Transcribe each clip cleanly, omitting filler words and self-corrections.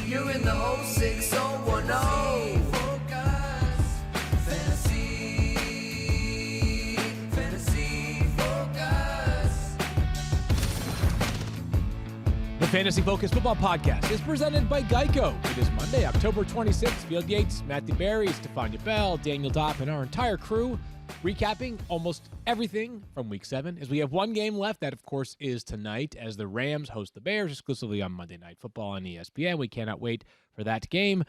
You're in the 06010. The Fantasy Focus Football Podcast is presented by Geico. It is Monday, October 26th. Field Yates, Matthew Berry, Stephania Bell, Daniel Dopp, and our entire crew recapping almost everything from Week 7. As we have one game left, that of course is tonight as the Rams host the Bears exclusively on Monday Night Football on ESPN. We cannot wait for that game.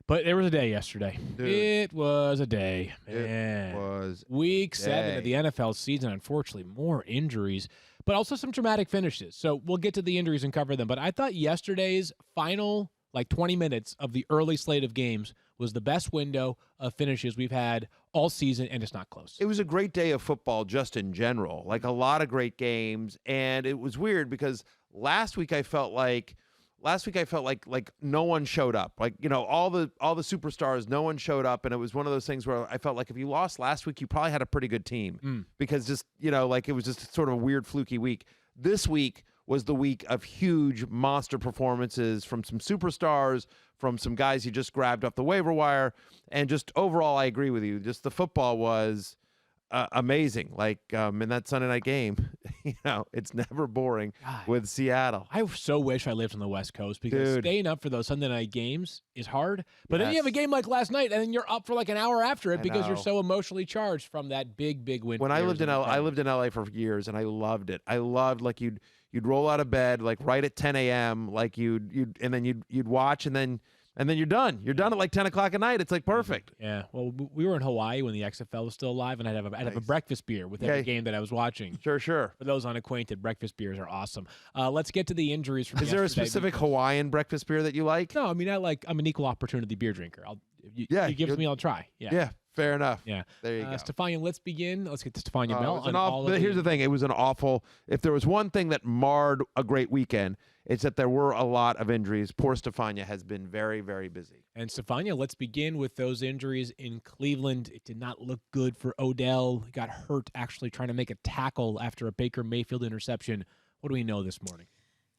But there was a day yesterday. Dude. It was a day. Man. It was Week day. 7 of the NFL season, unfortunately, more injuries, but also some dramatic finishes. So we'll get to the injuries and cover them. But I thought yesterday's final, 20 minutes of the early slate of games was the best window of finishes we've had all season, and it's not close. It was a great day of football just in general, a lot of great games. And it was weird because last week I felt like no one showed up. All the superstars, no one showed up, and it was one of those things where I felt like if you lost last week, you probably had a pretty good team because just it was just sort of a weird fluky week. This week was the week of huge monster performances from some superstars, from some guys you just grabbed off the waiver wire, and just overall, I agree with you. Just the football was amazing. In that Sunday night game, it's never boring with Seattle. I so wish I lived on the West Coast because staying up for those Sunday night games is hard. But then you have a game like last night, and then you're up for an hour after it because you're so emotionally charged from that big win. When I lived in LA for years, and I loved it. I loved you'd roll out of bed right at 10 a.m. And then you'd watch, and then you're done. You're done at 10 o'clock at night. It's perfect. Yeah. Well, we were in Hawaii when the XFL was still alive, and I'd have a breakfast beer with every game that I was watching. Sure. For those unacquainted, breakfast beers are awesome. Let's get to the injuries from Is there a specific Hawaiian breakfast beer that you like? No, I mean, I'm an equal opportunity beer drinker. You give it to me, I'll try. Yeah. Fair enough. Yeah. There you go. Stephania, let's begin. Let's get to Stephania Bell. Here's the thing. It was an awful – if there was one thing that marred a great weekend, it's that there were a lot of injuries. Poor Stephania has been very, very busy. And Stephania, let's begin with those injuries in Cleveland. It did not look good for Odell. He got hurt actually trying to make a tackle after a Baker Mayfield interception. What do we know this morning?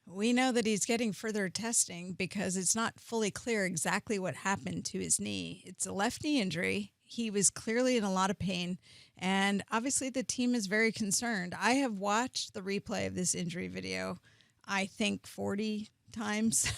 We know that he's getting further testing because it's not fully clear exactly what happened to his knee. It's a left knee injury. He was clearly in a lot of pain, and obviously the team is very concerned. I have watched the replay of this injury video, I think 40 times,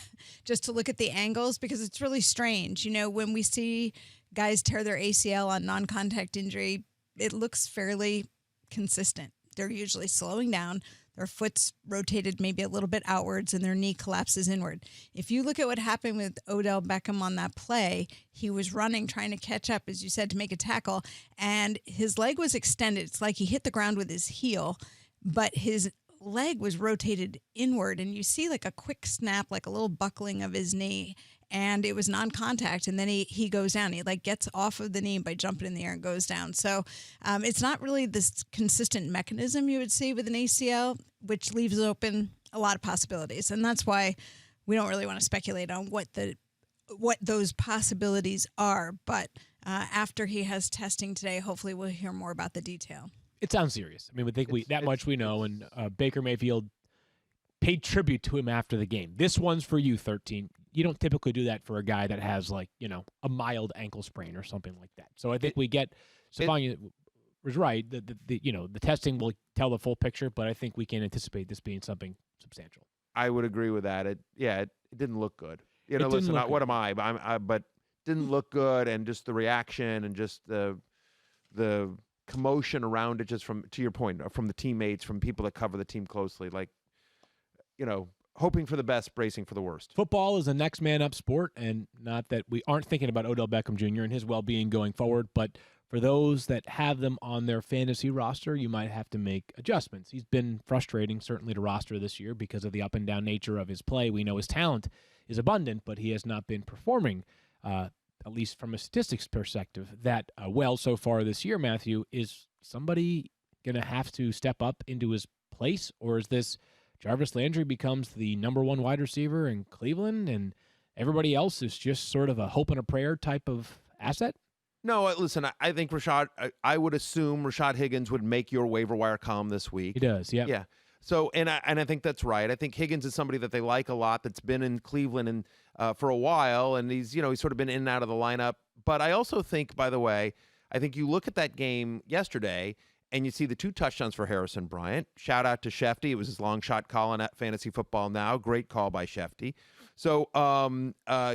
just to look at the angles because it's really strange. When we see guys tear their ACL on non-contact injury, it looks fairly consistent. They're usually slowing down. Their foot's rotated maybe a little bit outwards and their knee collapses inward. If you look at what happened with Odell Beckham on that play, he was running, trying to catch up, as you said, to make a tackle, and his leg was extended. It's like he hit the ground with his heel, but his leg was rotated inward, and you see a quick snap, a little buckling of his knee, and it was non-contact, and then he goes down. He gets off of the knee by jumping in the air and goes down. So it's not really this consistent mechanism you would see with an ACL, which leaves open a lot of possibilities, and that's why we don't really want to speculate on what those possibilities are. But after he has testing today, hopefully we'll hear more about the detail. It sounds serious. I mean, much we know, and Baker Mayfield paid tribute to him after the game. This one's for you, 13. You don't typically do that for a guy that has a mild ankle sprain or something like that. So I think we get Stephania was right. The testing will tell the full picture, but I think we can anticipate this being something substantial. I would agree with that. It didn't look good. What am I? But didn't look good, and just the reaction and just the commotion around it, just to your point, from the teammates, from people that cover the team closely, hoping for the best, bracing for the worst. Football is a next man up sport, and not that we aren't thinking about Odell Beckham Jr. and his well-being going forward, but for those that have them on their fantasy roster, you might have to make adjustments. He's been frustrating, certainly, to roster this year because of the up and down nature of his play. We know his talent is abundant, but he has not been performing, at least from a statistics perspective, that well so far this year. Matthew, is somebody going to have to step up into his place, or is this Jarvis Landry becomes the number one wide receiver in Cleveland and everybody else is just sort of a hope and a prayer type of asset? No, listen, I think I would assume Rashad Higgins would make your waiver wire column this week. He does, yeah. Yeah. So, and I think that's right. I think Higgins is somebody that they like a lot, that's been in Cleveland and for a while, and he's sort of been in and out of the lineup. But I also think, by the way, I think you look at that game yesterday and you see the 2 touchdowns for Harrison Bryant. Shout out to Shefty. It was his long shot call on Fantasy Football Now. Great call by Shefty. So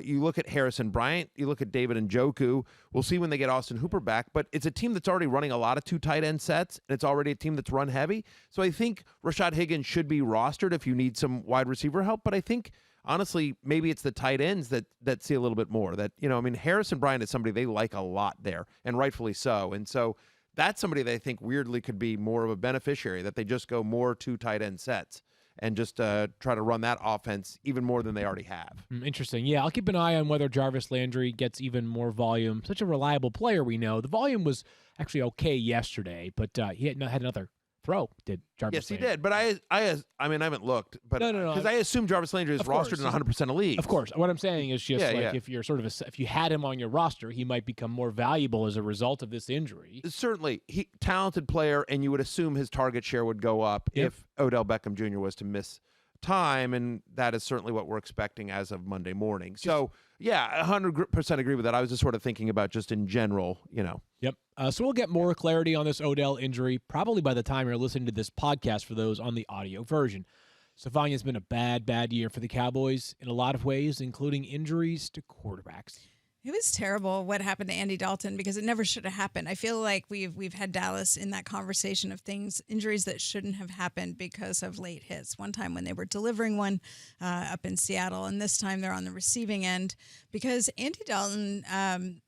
you look at Harrison Bryant, you look at David Njoku. We'll see when they get Austin Hooper back, but it's a team that's already running a lot of 2 tight end sets, and it's already a team that's run heavy. So I think Rashad Higgins should be rostered if you need some wide receiver help, but I think honestly, maybe it's the tight ends that see a little bit more. That, Harrison Bryant is somebody they like a lot there, and rightfully so. And so that's somebody they think weirdly could be more of a beneficiary, that they just go more 2 tight end sets and just try to run that offense even more than they already have. Interesting. Yeah, I'll keep an eye on whether Jarvis Landry gets even more volume. Such a reliable player, we know. The volume was actually okay yesterday, but he had another throw, did Jarvis Yes, Landry. he did. But I mean, I haven't looked. But No. Because I assume Jarvis Landry is rostered in 100% of leagues. Of course. What I'm saying is just Yeah. if you're sort of if you had him on your roster, he might become more valuable as a result of this injury. Certainly, talented player, and you would assume his target share would go up if Odell Beckham Jr. was to miss time, and that is certainly what we're expecting as of Monday morning. So, yeah, 100% agree with that. I was just sort of thinking about just in general, Yep. So we'll get more clarity on this Odell injury probably by the time you're listening to this podcast for those on the audio version. Stephania's been a bad year for the Cowboys in a lot of ways, including injuries to quarterbacks. It was terrible what happened to Andy Dalton because it never should have happened. I feel like we've had Dallas in that conversation of injuries that shouldn't have happened because of late hits. One time when they were delivering one up in Seattle, and this time they're on the receiving end because Andy Dalton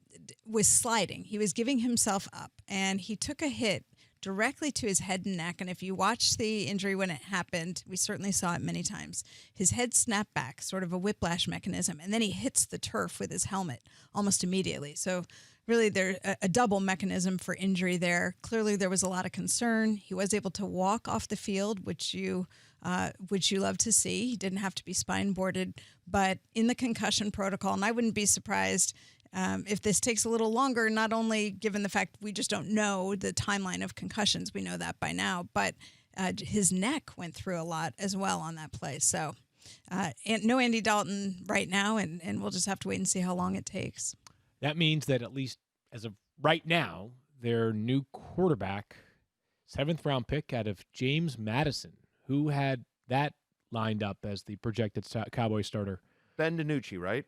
was sliding. He was giving himself up, and he took a hit directly to his head and neck. And if you watch the injury when it happened, we certainly saw it many times. His head snapped back, sort of a whiplash mechanism, and then he hits the turf with his helmet almost immediately. So really there's a double mechanism for injury there. Clearly there was a lot of concern. He was able to walk off the field, which you love to see. He didn't have to be spine boarded, but in the concussion protocol, and I wouldn't be surprised if this takes a little longer, not only given the fact we just don't know the timeline of concussions, we know that by now, but his neck went through a lot as well on that play. So no Andy Dalton right now, and we'll just have to wait and see how long it takes. That means that at least as of right now, their new quarterback, 7th round pick out of James Madison, who had that lined up as the projected Cowboy starter. Ben DiNucci, right?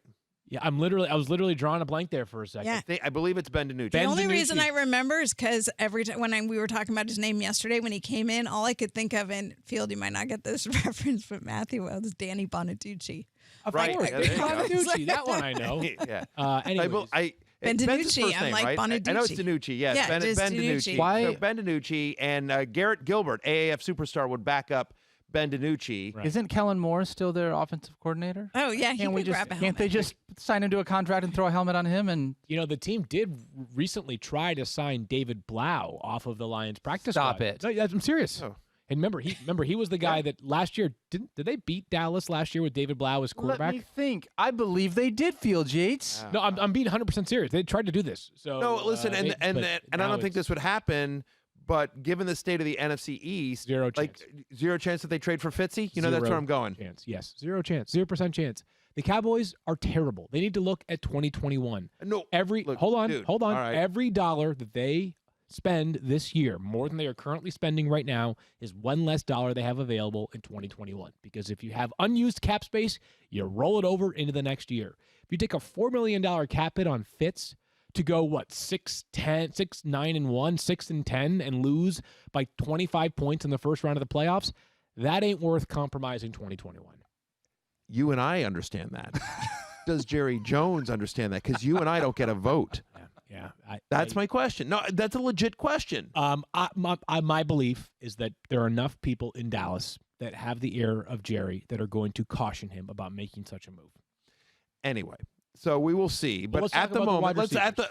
Yeah, I was literally drawing a blank there for a second. Yeah. I believe it's Ben DiNucci. The only reason I remember is because every time when we were talking about his name yesterday, when he came in, all I could think of, and Field, you might not get this reference, but Matthew, was Danny Bonaducci. Right. Course. Yeah, there you go. Bonaducci, that one I know. Yeah. Anyways. Ben Ben's his DiNucci, first I'm name, like right? Bonaducci. I know it's DiNucci. Yes, Yeah, Ben it is DiNucci. DiNucci. Why- So Ben DiNucci and Garrett Gilbert, AAF superstar, would back up Ben DiNucci. Right. Isn't Kellen Moore still their offensive coordinator? Oh, yeah, he could grab a helmet. Can't they just sign him to a contract and throw a helmet on him? And The team did recently try to sign David Blau off of the Lions practice Stop squad. it. No, I'm serious. Oh. And remember, he was the guy that last year did they beat Dallas last year with David Blau as quarterback? let me think. I believe they did, Field Yates. No, I'm being 100% serious. They tried to do this. So No, listen, and I now don't think it's this would happen. But given the state of the NFC East, Zero chance. Zero chance that they trade for Fitzy. That's where I'm going. Chance. Yes, 0% chance. The Cowboys are terrible. They need to look at 2021. No, look, hold on. dude, All right. Every dollar that they spend this year, more than they are currently spending right now, is one less dollar they have available in 2021. Because if you have unused cap space, you roll it over into the next year. If you take a $4 million cap hit on Fitz to go 6-10, 6-9-1, 6-10, and lose by 25 points in the first round of the playoffs, that ain't worth compromising 2021. You and I understand that. Does Jerry Jones understand that? Because you and I don't get a vote. Yeah. That's my question. No, that's a legit question. My belief is that there are enough people in Dallas that have the ear of Jerry that are going to caution him about making such a move. Anyway, so we will see. Well, But let's at talk the about the moment,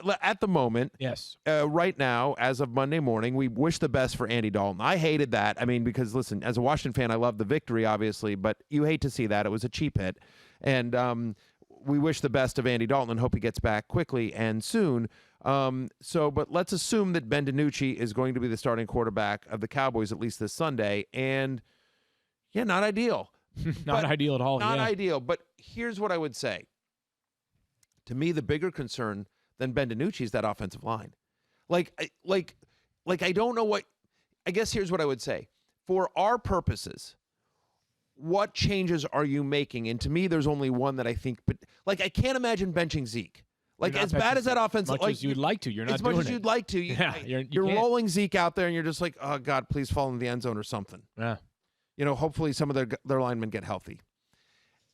wide at the moment, Yes. right now, as of Monday morning, we wish the best for Andy Dalton. I hated that. I mean, because listen, as a Washington fan, I love the victory, obviously, but you hate to see that. It was a cheap hit, and we wish the best of Andy Dalton and hope he gets back quickly and soon. But let's assume that Ben DiNucci is going to be the starting quarterback of the Cowboys at least this Sunday, and Yeah, not ideal. Not ideal at all. Not yeah. ideal. But here's what I would say. To me, the bigger concern than Ben DiNucci is that offensive line. Like I don't know what. I guess here's what I would say. For our purposes, what changes are you making? And to me, there's only one that I think. But like, I can't imagine benching Zeke. Like, You're as not bad benching as that Zeke offense, as much like as you'd like to, you're not as much doing as it. you'd like to. Yeah, you're can't. rolling Zeke out there, and you're just like, oh God, please fall in the end zone or something. Yeah. You know, hopefully some of their linemen get healthy.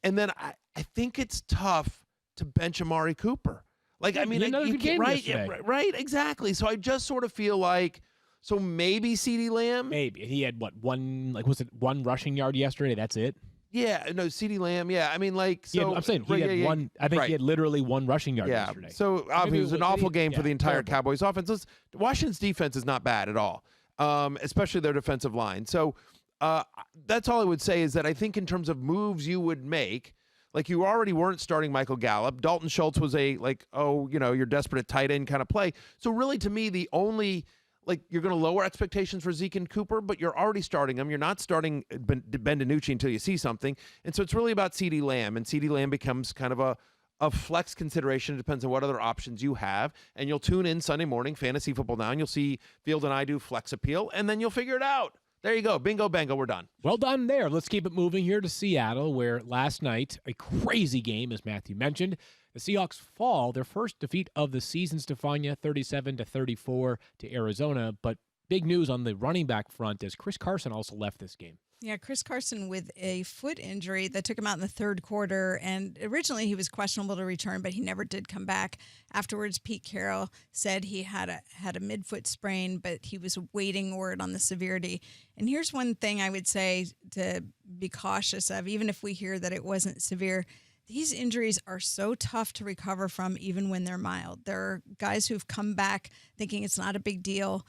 And then I think it's tough to bench Amari Cooper. Like, Yeah, I mean, he had another you good can't, game right, yesterday. right, exactly. So I just sort of feel like, so maybe CeeDee Lamb. Maybe he had was it one rushing yard yesterday? That's it. Yeah, no, CeeDee Lamb. Yeah, I mean, like, so I'm saying he had one. I think he had literally one rushing yard yesterday. So obviously it was an awful game for the entire terrible. Cowboys offense. Washington's defense is not bad at all, especially their defensive line. So that's all I would say is that I think in terms of moves you would make, like you already weren't starting Michael Gallup. Dalton Schultz was you're desperate at tight end kind of play. So really to me, the only, like, you're going to lower expectations for Zeke and Cooper, but you're already starting them. You're not starting Ben DiNucci until you see something. And so it's really about CeeDee Lamb, and CeeDee Lamb becomes kind of a flex consideration. It depends on what other options you have. And you'll tune in Sunday morning, Fantasy Football Now, and you'll see Field and I do flex appeal, and then you'll figure it out. There you go. Bingo, bango, we're done. Well done there. Let's keep it moving here to Seattle, where last night, a crazy game, as Matthew mentioned. The Seahawks fall their first defeat of the season, Stephania, 37-34 to Arizona. But big news on the running back front as Chris Carson also left this game. Yeah, Chris Carson with a foot injury that took him out in the third quarter. And originally he was questionable to return, but he never did come back. Afterwards, Pete Carroll said he had a midfoot sprain, but he was waiting word on the severity. And here's one thing I would say to be cautious of, even if we hear that it wasn't severe. These injuries are so tough to recover from, even when they're mild. There are guys who've come back thinking it's not a big deal,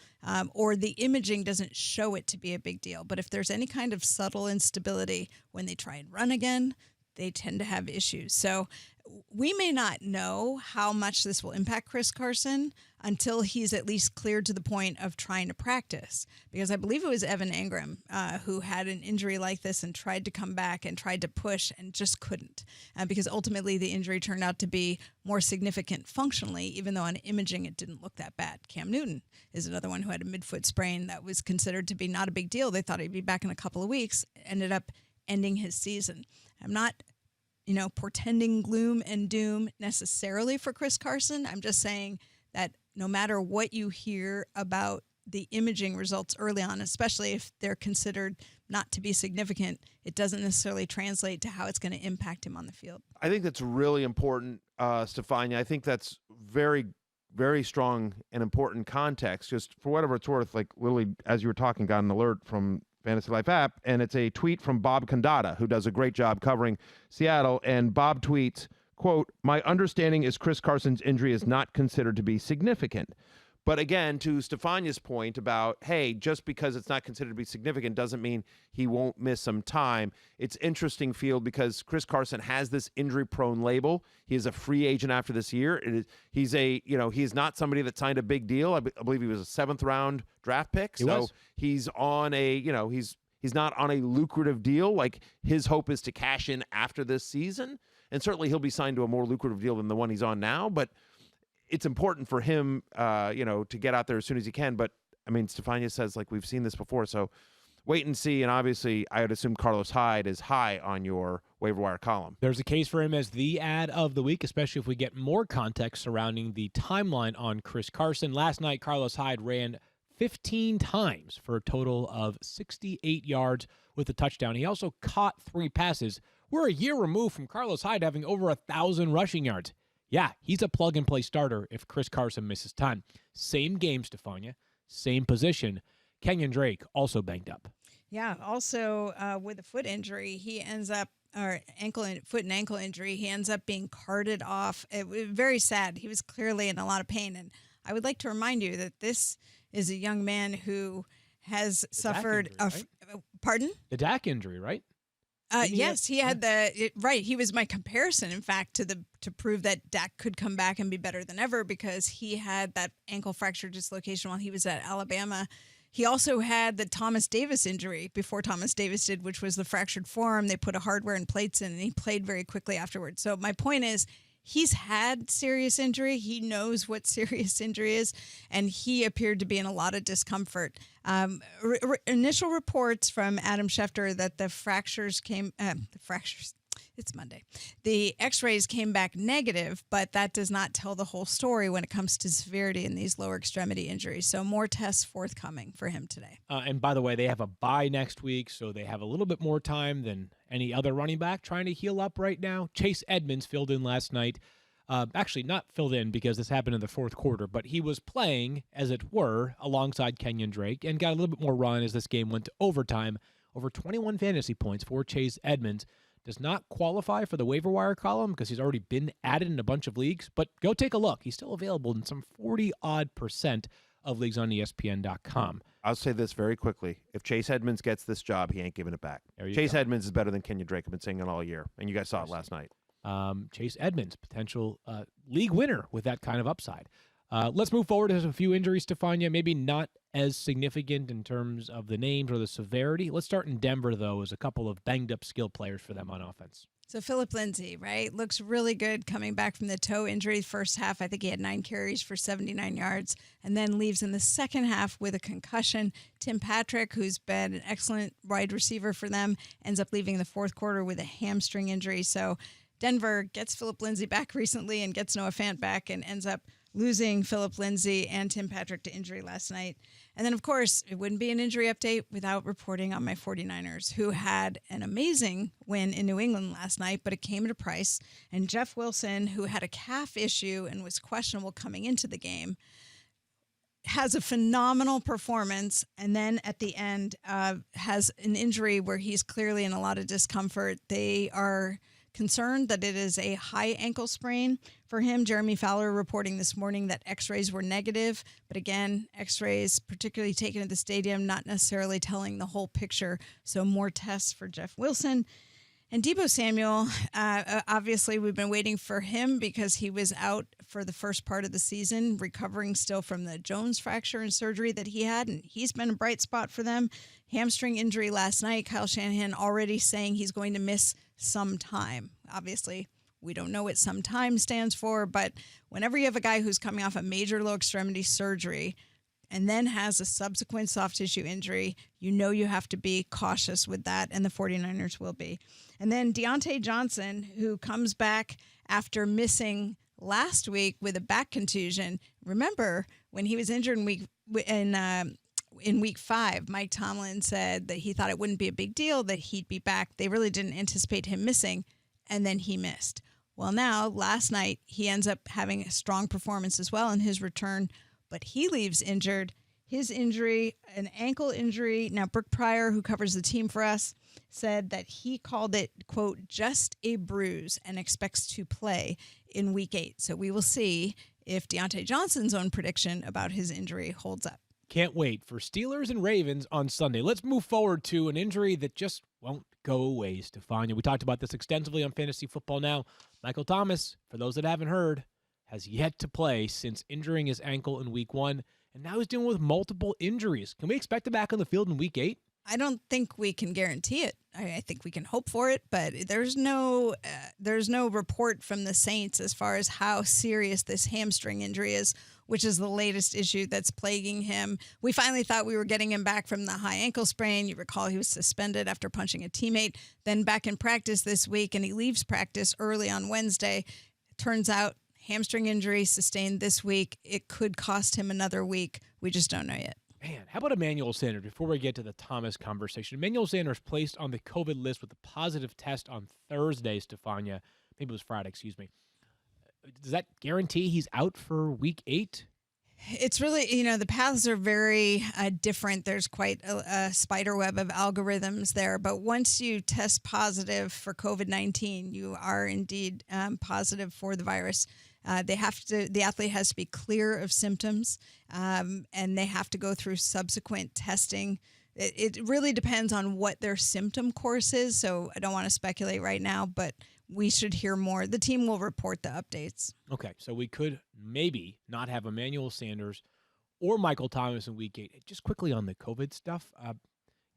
or the imaging doesn't show it to be a big deal. But if there's any kind of subtle instability, when they try and run again, they tend to have issues. So we may not know how much this will impact Chris Carson until he's at least cleared to the point of trying to practice. Because I believe it was Evan Engram who had an injury like this and tried to come back and tried to push and just couldn't. Because ultimately the injury turned out to be more significant functionally, even though on imaging it didn't look that bad. Cam Newton is another one who had a midfoot sprain that was considered to be not a big deal. They thought he'd be back in a couple of weeks, ended up ending his season. I'm not portending gloom and doom necessarily for Chris Carson. I'm just saying that no matter what you hear about the imaging results early on, especially if they're considered not to be significant, it doesn't necessarily translate to how it's going to impact him on the field. I think that's really important, Stephania. I think that's very, very strong and important context. Just for whatever it's worth, like literally as you were talking, got an alert from Fantasy Life app, and it's a tweet from Bob Condata, who does a great job covering Seattle. And Bob tweets, quote, "My understanding is Chris Carson's injury is not considered to be significant." But again, to Stephania's point about, hey, just because it's not considered to be significant doesn't mean he won't miss some time. It's interesting, Field, because Chris Carson has this injury-prone label. He is a free agent after this year. He's not somebody that signed a big deal. I believe he was a 7th-round draft pick. So he's on he's not on a lucrative deal. Like, his hope is to cash in after this season. And certainly he'll be signed to a more lucrative deal than the one he's on now. But it's important for him, to get out there as soon as he can. But, I mean, Stephania says, like, we've seen this before. So wait and see. And obviously, I would assume Carlos Hyde is high on your waiver wire column. There's a case for him as the ad of the week, especially if we get more context surrounding the timeline on Chris Carson. Last night, Carlos Hyde ran 15 times for a total of 68 yards with a touchdown. He also caught 3 passes. We're a year removed from Carlos Hyde having over 1,000 rushing yards. Yeah, he's a plug-and-play starter if Chris Carson misses time. Same game, Stephania. Same position. Kenyon Drake also banged up. Yeah, also with a foot injury, he ends up, or foot and ankle injury, he ends up being carted off. It was very sad. He was clearly in a lot of pain. And I would like to remind you that this is a young man who has suffered pardon? The Dak injury, right? Yes, he had right. He was my comparison, in fact, to prove that Dak could come back and be better than ever because he had that ankle fracture dislocation while he was at Alabama. He also had the Thomas Davis injury before Thomas Davis did, which was the fractured forearm. They put a hardware and plates in, and he played very quickly afterwards. So my point is, he's had serious injury. He knows what serious injury is, and he appeared to be in a lot of discomfort. Initial reports from Adam Schefter that the fractures came it's Monday. The x-rays came back negative, but that does not tell the whole story when it comes to severity in these lower extremity injuries. So more tests forthcoming for him today. And by the way, they have a bye next week, so they have a little bit more time than any other running back trying to heal up right now. Chase Edmonds filled in last night. Actually, not filled in because this happened in the fourth quarter, but he was playing, as it were, alongside Kenyon Drake and got a little bit more run as this game went to overtime. Over 21 fantasy points for Chase Edmonds. Does not qualify for the waiver wire column because he's already been added in a bunch of leagues, but go take a look. He's still available in some 40-odd% of leagues on ESPN.com. I'll say this very quickly. If Chase Edmonds gets this job, he ain't giving it back. Chase Edmonds is better than Kenyon Drake. I've been saying it all year, and you guys saw it last night. Chase Edmonds, potential league winner with that kind of upside. Let's move forward. There's a few injuries, Stephania, maybe not as significant in terms of the names or the severity. Let's start in Denver, though, as a couple of banged-up skill players for them on offense. So Phillip Lindsay, right, looks really good coming back from the toe injury. First half, I think he had 9 carries for 79 yards, and then leaves in the second half with a concussion. Tim Patrick, who's been an excellent wide receiver for them, ends up leaving in the fourth quarter with a hamstring injury. So Denver gets Phillip Lindsay back recently and gets Noah Fant back and ends up losing Phillip Lindsay and Tim Patrick to injury last night. And then, of course, it wouldn't be an injury update without reporting on my 49ers, who had an amazing win in New England last night, but it came at a price. And Jeff Wilson, who had a calf issue and was questionable coming into the game, has a phenomenal performance, and then at the end has an injury where he's clearly in a lot of discomfort. They are concerned that it is a high ankle sprain for him. Jeremy Fowler reporting this morning that x-rays were negative, but again, x-rays, particularly taken at the stadium, not necessarily telling the whole picture. So more tests for Jeff Wilson. And Deebo Samuel, obviously we've been waiting for him because he was out for the first part of the season, recovering still from the Jones fracture and surgery that he had, and he's been a bright spot for them. Hamstring injury last night. Kyle Shanahan already saying he's going to miss some time. Obviously, we don't know what some time stands for, but whenever you have a guy who's coming off a major low extremity surgery and then has a subsequent soft tissue injury, you know you have to be cautious with that, and the 49ers will be. And then Deontay Johnson, who comes back after missing last week with a back contusion. Remember, when he was injured in week 5, Mike Tomlin said that he thought it wouldn't be a big deal, that he'd be back. They really didn't anticipate him missing, and then he missed. Well, now, last night, he ends up having a strong performance as well in his return, but he leaves injured. His injury, an ankle injury. Now, Brooke Pryor, who covers the team for us, said that he called it, quote, just a bruise and expects to play in week 8. So we will see if Deontay Johnson's own prediction about his injury holds up. Can't wait for Steelers and Ravens on Sunday. Let's move forward to an injury that just won't go away, Stephania. We talked about this extensively on Fantasy Football Now. Michael Thomas, for those that haven't heard, has yet to play since injuring his ankle in week 1, and now he's dealing with multiple injuries. Can we expect him back on the field in week 8? I don't think we can guarantee it. I think we can hope for it, but there's no report from the Saints as far as how serious this hamstring injury is, which is the latest issue that's plaguing him. We finally thought we were getting him back from the high ankle sprain. You recall he was suspended after punching a teammate, then back in practice this week, and he leaves practice early on Wednesday. Turns out hamstring injury sustained this week. It could cost him another week. We just don't know yet. Man, how about Emmanuel Sanders before we get to the Thomas conversation? Emmanuel Sanders placed on the COVID list with a positive test on Thursday, Stephania. Maybe it was Friday, excuse me. Does that guarantee he's out for week 8? It's really, the paths are very different. There's quite a spider web of algorithms there. But once you test positive for COVID-19, you are indeed positive for the virus. The athlete has to be clear of symptoms, and they have to go through subsequent testing. It really depends on what their symptom course is. So I don't want to speculate right now, but we should hear more. The team will report the updates. Okay, so we could maybe not have Emmanuel Sanders or Michael Thomas in Week 8. Just quickly on the COVID stuff,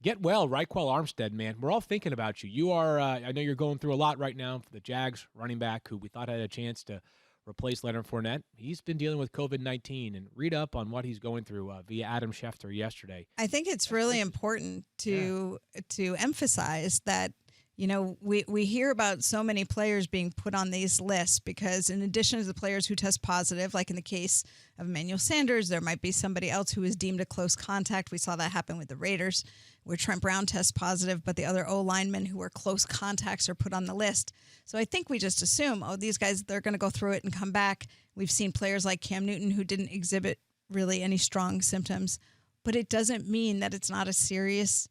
get well, Raquel Armstead, man. We're all thinking about you. You are, I know you're going through a lot right now for the Jags running back who we thought had a chance to replace Leonard Fournette. He's been dealing with COVID-19, and read up on what he's going through via Adam Schefter yesterday. I think it's really important to emphasize that, you know, we hear about so many players being put on these lists because in addition to the players who test positive, like in the case of Emmanuel Sanders, there might be somebody else who is deemed a close contact. We saw that happen with the Raiders where Trent Brown tests positive, but the other O-linemen who were close contacts are put on the list. So I think we just assume, these guys, they're going to go through it and come back. We've seen players like Cam Newton who didn't exhibit really any strong symptoms, but it doesn't mean that it's not a serious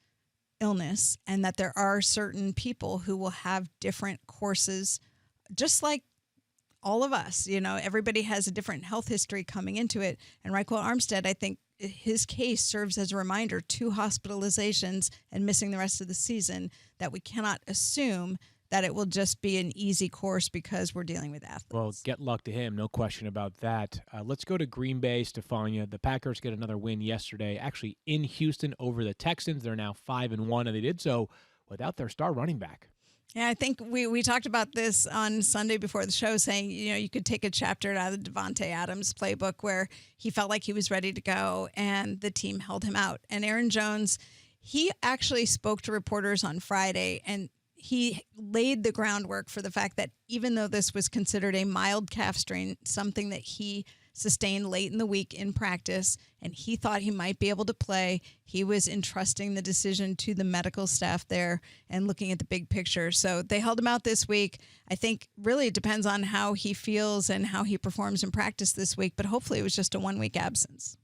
illness and that there are certain people who will have different courses, just like all of us. You know, everybody has a different health history coming into it. And Raquel Armstead, I think his case serves as a reminder, 2 hospitalizations and missing the rest of the season, that we cannot assume that it will just be an easy course because we're dealing with athletes. Well, get luck to him. No question about that. Let's go to Green Bay, Stephania. The Packers get another win yesterday, actually in Houston over the Texans. They're now 5-1, and they did so without their star running back. Yeah, I think we talked about this on Sunday before the show, saying, you know, you could take a chapter out of the Devontae Adams playbook where he felt like he was ready to go and the team held him out. And Aaron Jones, he actually spoke to reporters on Friday, and he laid the groundwork for the fact that even though this was considered a mild calf strain, something that he sustained late in the week in practice, and he thought he might be able to play, he was entrusting the decision to the medical staff there and looking at the big picture. So they held him out this week. I think really it depends on how he feels and how he performs in practice this week, but hopefully it was just a 1-week absence.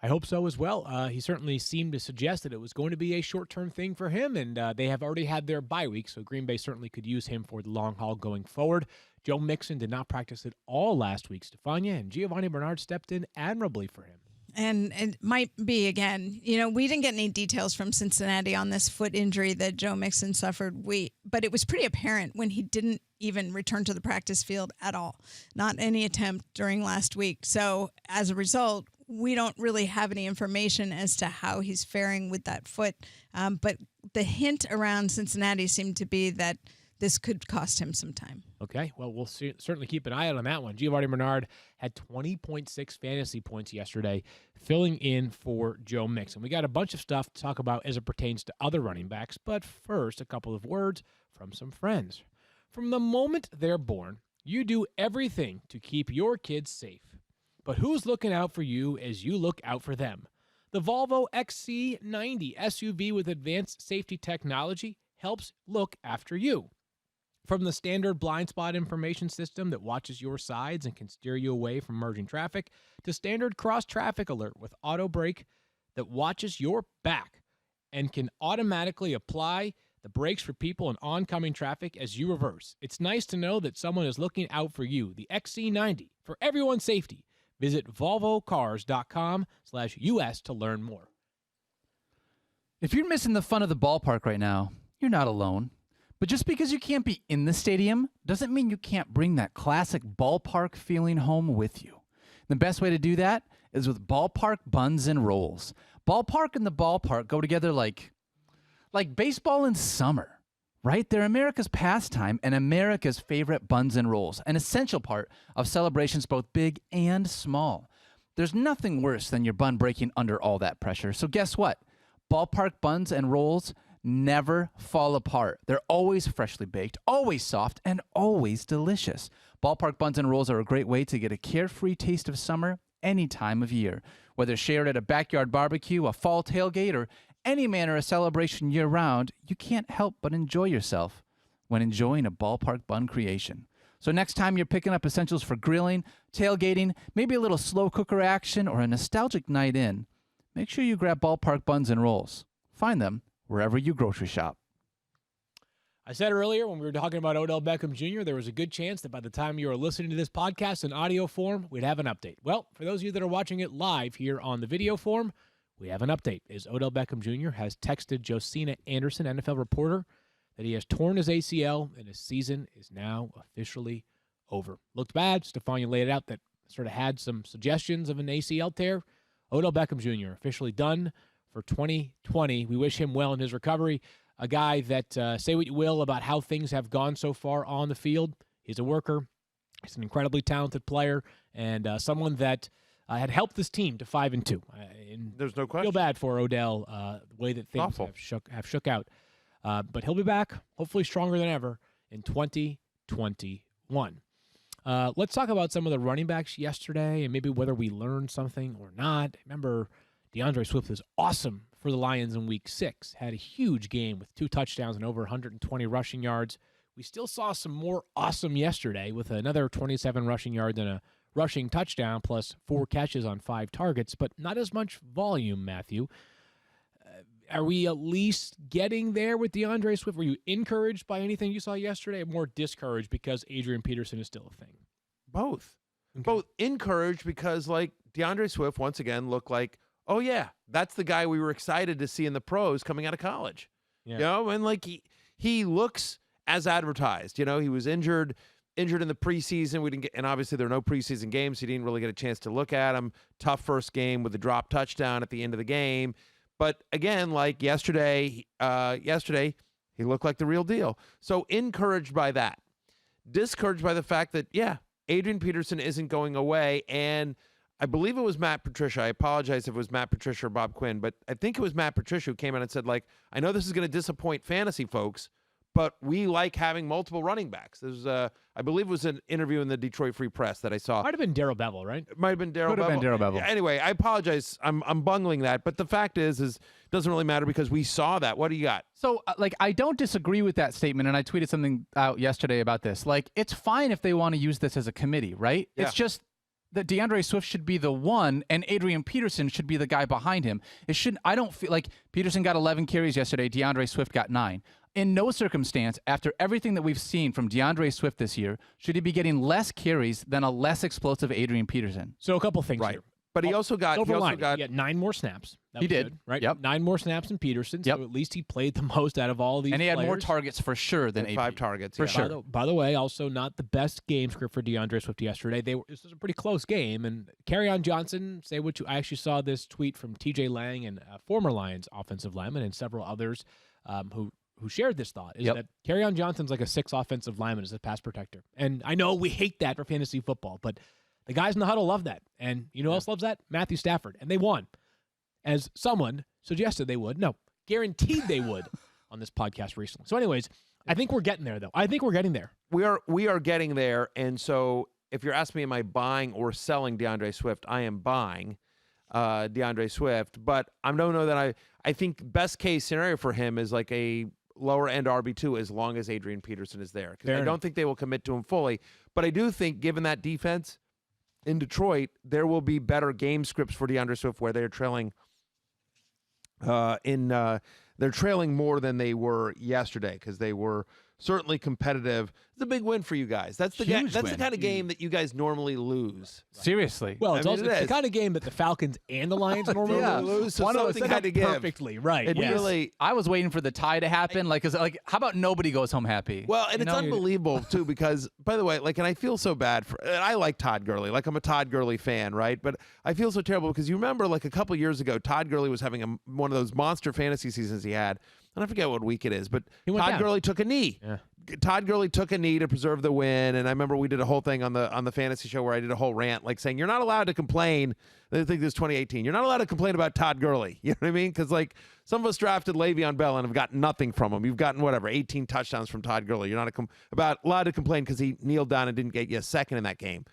I hope so as well. He certainly seemed to suggest that it was going to be a short-term thing for him, and they have already had their bye week, so Green Bay certainly could use him for the long haul going forward. Joe Mixon did not practice at all last week, Stephania, and Giovanni Bernard stepped in admirably for him. And it might be, again, you know, we didn't get any details from Cincinnati on this foot injury that Joe Mixon suffered. But it was pretty apparent when he didn't even return to the practice field at all. Not any attempt during last week. So as a result, we don't really have any information as to how he's faring with that foot. But the hint around Cincinnati seemed to be that this could cost him some time. Okay, well, we'll certainly keep an eye out on that one. Giovanni Bernard had 20.6 fantasy points yesterday, filling in for Joe Mixon. We got a bunch of stuff to talk about as it pertains to other running backs, but first, a couple of words from some friends. From the moment they're born, you do everything to keep your kids safe. But who's looking out for you as you look out for them? The Volvo XC90 SUV with advanced safety technology helps look after you. From the standard blind spot information system that watches your sides and can steer you away from merging traffic, to standard cross traffic alert with auto brake that watches your back and can automatically apply the brakes for people in oncoming traffic as you reverse. It's nice to know that someone is looking out for you. The XC90, for everyone's safety. Visit volvocars.com/US to learn more. If you're missing the fun of the ballpark right now, you're not alone. But just because you can't be in the stadium doesn't mean you can't bring that classic ballpark feeling home with you. The best way to do that is with Ballpark Buns and Rolls. Ballpark and the ballpark go together like baseball and summer, right? They're America's pastime and America's favorite buns and rolls, an essential part of celebrations both big and small. There's nothing worse than your bun breaking under all that pressure. So guess what? Ballpark Buns and Rolls never fall apart. They're always freshly baked, always soft, and always delicious. Ballpark Buns and Rolls are a great way to get a carefree taste of summer any time of year. Whether shared at a backyard barbecue, a fall tailgate, or any manner of celebration year-round, you can't help but enjoy yourself when enjoying a ballpark bun creation. So next time you're picking up essentials for grilling, tailgating, maybe a little slow cooker action, or a nostalgic night in, make sure you grab Ballpark Buns and Rolls. Find them wherever you grocery shop. I said earlier when we were talking about Odell Beckham Jr., there was a good chance that by the time you are listening to this podcast in audio form, we'd have an update. Well, for those of you that are watching it live here on the video form, we have an update. As Odell Beckham Jr. has texted Josina Anderson, NFL reporter, that he has torn his ACL and his season is now officially over. Looked bad. Stephania laid it out that sort of had some suggestions of an ACL tear. Odell Beckham Jr. officially done for 2020. We wish him well in his recovery. A guy that, say what you will about how things have gone so far on the field, he's a worker. He's an incredibly talented player and someone that had helped this team to 5-2. There's no question. Feel bad for Odell, the way that things have shook out. But he'll be back, hopefully stronger than ever, in 2021. Let's talk about some of the running backs yesterday and maybe whether we learned something or not. Remember, DeAndre Swift was awesome for the Lions in Week 6. Had a huge game with 2 touchdowns and over 120 rushing yards. We still saw some more awesome yesterday with another 27 rushing yards and a rushing touchdown plus 4 catches on 5 targets, but not as much volume, Matthew. Are we at least getting there with DeAndre Swift? Were you encouraged by anything you saw yesterday or more discouraged because Adrian Peterson is still a thing? Both. Okay. Both encouraged because, like, DeAndre Swift once again looked like, oh, yeah, that's the guy we were excited to see in the pros coming out of college. Yeah. You know, and, like, he looks as advertised. You know, he was injured in the preseason. We didn't get, and obviously there are no preseason games. So he didn't really get a chance to look at him. Tough first game with the drop touchdown at the end of the game. But again, like yesterday, he looked like the real deal. So encouraged by that. Discouraged by the fact that, yeah, Adrian Peterson isn't going away. And I believe it was Matt Patricia. I apologize if it was Matt Patricia or Bob Quinn, but I think it was Matt Patricia who came out and said, like, I know this is going to disappoint fantasy folks, but we like having multiple running backs. There's, I believe it was an interview in the Detroit Free Press that I saw. Might have been Darrell Bevel, right? It might have been Darrell Bevel. Could have been Darrell Bevel. Anyway, I apologize. I'm bungling that. But the fact is it doesn't really matter because we saw that. What do you got? So, I don't disagree with that statement, and I tweeted something out yesterday about this. Like, it's fine if they want to use this as a committee, right? Yeah. It's just that DeAndre Swift should be the one, and Adrian Peterson should be the guy behind him. It shouldn't. I don't feel like Peterson got 11 carries yesterday. DeAndre Swift got 9. In no circumstance, after everything that we've seen from DeAndre Swift this year, should he be getting less carries than a less explosive Adrian Peterson. So a couple things Right. here. But he also got Silver lining, he got 9 more snaps. That He was did. good, right? Yep. 9 more snaps than Peterson, Yep. so at least he played the most out of all these And he had more players. targets for sure than AP. 5 targets. For yeah. sure. By the way, also not the best game script for DeAndre Swift yesterday. This was a pretty close game, and Kerryon Johnson, say what you. I actually saw this tweet from TJ Lang and former Lions offensive lineman and several others who shared this thought, is that Kerryon Johnson's like a 6 offensive lineman as a pass protector. And I know we hate that for fantasy football, but the guys in the huddle love that. And you know who else loves that? Matthew Stafford. And they won. As someone suggested they would. No, guaranteed they would on this podcast recently. So anyways, I think we're getting there, though. I think we're getting there. We are getting there. And so if you're asking me, am I buying or selling DeAndre Swift? I am buying DeAndre Swift. But I don't know that I think best case scenario for him is like a lower end RB2 as long as Adrian Peterson is there. Because I don't think they will commit to him fully. But I do think given that defense in Detroit, there will be better game scripts for DeAndre Swift where they're trailing they're trailing more than they were yesterday because they were certainly competitive. It's a big win for you guys. That's the Huge that's win. the kind of game that you guys normally lose. Seriously. Well, it's I mean, also it it's the is. kind of game that the Falcons and the Lions normally Yeah. lose. So One of something us had to give. perfectly right. It yes. really I was waiting for the tie to happen. Like, how about nobody goes home happy? well, and You it's know? unbelievable too because, by the way, like, and I feel so bad for. And I like Todd Gurley, like I'm a Todd Gurley fan, right? But I feel so terrible because you remember, like a couple years ago, Todd Gurley was having one of those monster fantasy seasons he had, and I forget what week it is, but He went Todd down. Gurley took a knee. Yeah. Todd Gurley took a knee to preserve the win, and I remember we did a whole thing on the fantasy show where I did a whole rant, like saying you're not allowed to complain. I think this is 2018. You're not allowed to complain about Todd Gurley. You know what I mean? Because like some of us drafted Le'Veon Bell and have gotten nothing from him. You've gotten 18 touchdowns from Todd Gurley. You're not allowed to complain because he kneeled down and didn't get you a second in that game.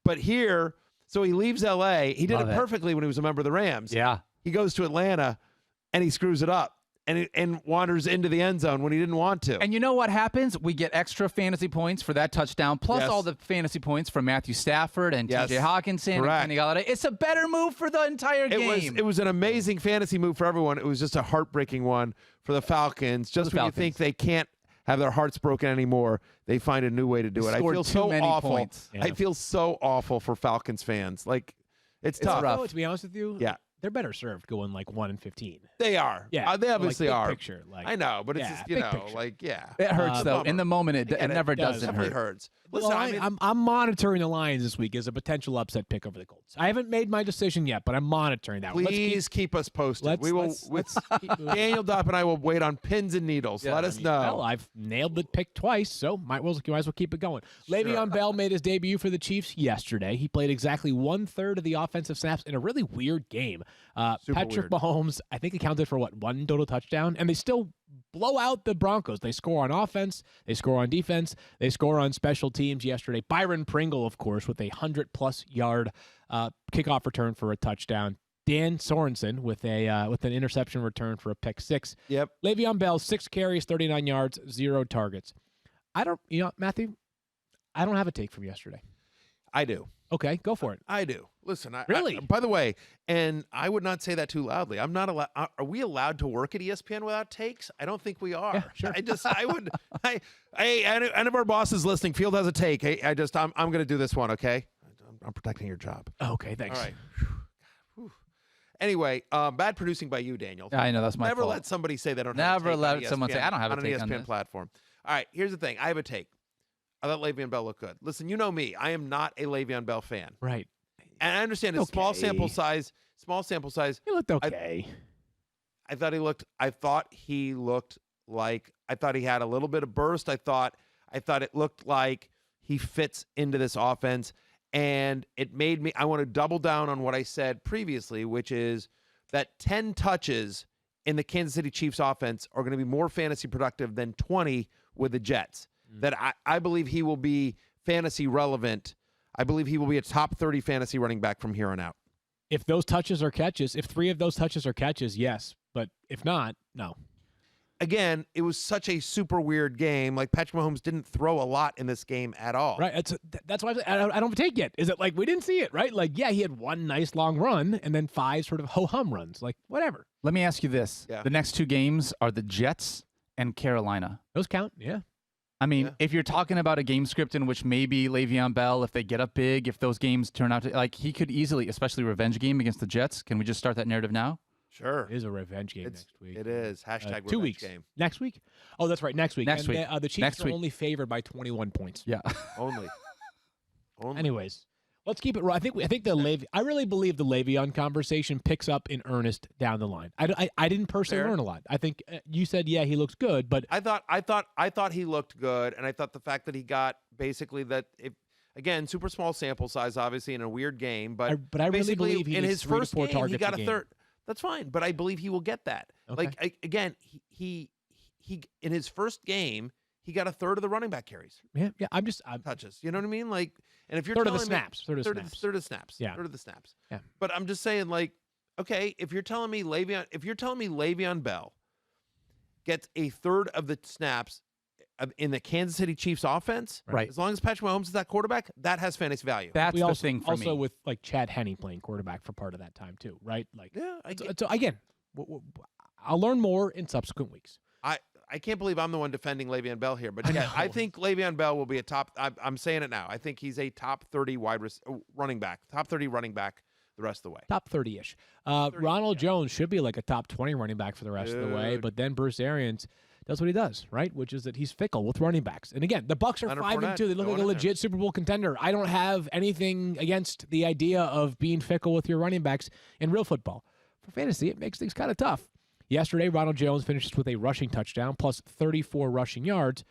But here, so he leaves L.A. He did Love it it. perfectly when he was a member of the Rams. Yeah. He goes to Atlanta and he screws it up and wanders into the end zone when he didn't want to. And you know what happens? We get extra fantasy points for that touchdown, plus Yes. all the fantasy points from Matthew Stafford and Yes. TJ Hawkinson Correct. and Kenny Galladay. It's a better move for the entire game. It was an amazing fantasy move for everyone. It was just a heartbreaking one for the Falcons. Just when you think they can't have their hearts broken anymore, they find a new way to do it. I Scored feel too so many awful. points. Yeah. I feel so awful for Falcons fans. Like it's tough. rough. To be honest with you, Yeah. they're better served going like 1-15. They are. Yeah, They obviously like, big are. Picture, like, I know, but it's yeah, just, big picture. It hurts though. bummer. In the moment, it never does. doesn't Definitely hurt. hurts. Listen, Well, I mean, I'm monitoring the Lions this week as a potential upset pick over the Colts. I haven't made my decision yet, but I'm monitoring that. please keep us posted. We will. let's keep moving. Daniel Dopp and I will wait on pins and needles. Yeah, Let I us mean, know. Well, I've nailed the pick twice, so might as well keep it going. Le'Veon Bell made his debut for the Chiefs yesterday. He played exactly 1/3 of the offensive snaps in a really weird game. Patrick weird. Mahomes, I think, accounted for one total touchdown, and they still blow out the Broncos. They score on offense, they score on defense, they score on special teams yesterday. Byron Pringle, of course, with a 100+ yard kickoff return for a touchdown. Dan Sorensen with an interception return for a pick six. Yep. Le'Veon Bell, 6 carries, 39 yards, 0 targets. Matthew, I don't have a take from yesterday. I do. Okay, go for it. I do. Listen, Really? by the way, and I would not say that too loudly. I'm not allowed. Are we allowed to work at ESPN without takes? I don't think we are. Yeah, sure. Any of our bosses listening, Field has a take. Hey, I'm going to do this one. Okay, I'm protecting your job. Okay, thanks. All right. Whew. Anyway, bad producing by you, Daniel. I know that's my Never fault. let somebody say they don't. Never have a take let on someone say, ESPN "I don't have a on take an on ESPN this." platform. All right, here's the thing. I have a take. I thought Le'Veon Bell looked good. Listen, you know me. I am not a Le'Veon Bell fan. Right. And I understand it's small Okay. sample size. Small sample size. He looked okay. I thought he looked like I thought he had a little bit of burst. I thought it looked like he fits into this offense, and it made me. I want to double down on what I said previously, which is that 10 touches in the Kansas City Chiefs offense are going to be more fantasy productive than 20 with the Jets. That I believe he will be fantasy relevant. I believe he will be a top 30 fantasy running back from here on out. If those touches are catches, if 3 of those touches are catches, yes. But if not, no. Again, it was such a super weird game. Like, Patrick Mahomes didn't throw a lot in this game at all. Right. That's why I don't have a take yet. Is it like we didn't see it, right? Like, yeah, he had one nice long run and then 5 sort of ho-hum runs. Like, whatever. Let me ask you this. Yeah. The next 2 games are the Jets and Carolina. Those count, yeah. I mean, Yeah. if you're talking about a game script in which maybe Le'Veon Bell, if they get up big, if those games turn out to, like, he could easily, especially revenge game against the Jets. Can we just start that narrative now? Sure. It is a revenge game next week. It is. Hashtag 2 revenge weeks. game. Next week? Oh, that's right. Next week. Next And week. The Chiefs Next are week. only favored by 21 points. Yeah. Only. Anyways, let's keep it raw. I think I really believe the Le'Veon conversation picks up in earnest down the line. I didn't personally Fair. learn a lot. I think you said, yeah, he looks good, but I thought he looked good, and I thought the fact that he got basically that again, super small sample size, obviously in a weird game, but I really basically believe he in needs his 3 to first 4 game he targets got a a game. third. That's fine, but I believe he will get that. Okay. Like again, he in his first game he got a third of the running back carries, Yeah, I'm touches. You know what I mean? Like, and if you're third of the telling me- snaps. Third of the snaps. Yeah. Third of the snaps. Yeah. But I'm just saying, like, okay, if you're telling me Le'Veon Bell gets a third of the snaps in the Kansas City Chiefs offense, Right. as long as Patrick Mahomes is that quarterback, that has fantasy value. That's We the also, thing for also me. with like Chad Henne playing quarterback for part of that time too, right? Like, Yeah, I get- so again, I'll learn more in subsequent weeks. I can't believe I'm the one defending Le'Veon Bell here, but yeah, I think Le'Veon Bell will be a top. I'm saying it now. I think he's a top 30 running back, top 30 running back the rest of the way. Top 30-ish. Ronald Jones should be like a top 20 running back for the rest of the way, Dude. but then Bruce Arians does what he does, right? Which is that he's fickle with running backs. And again, the Bucs are Leonard 5-2. Fournette They look like going a in there. legit Super Bowl contender. I don't have anything against the idea of being fickle with your running backs in real football. For fantasy, it makes things kind of tough. Yesterday, Ronald Jones finishes with a rushing touchdown plus 34 rushing yards,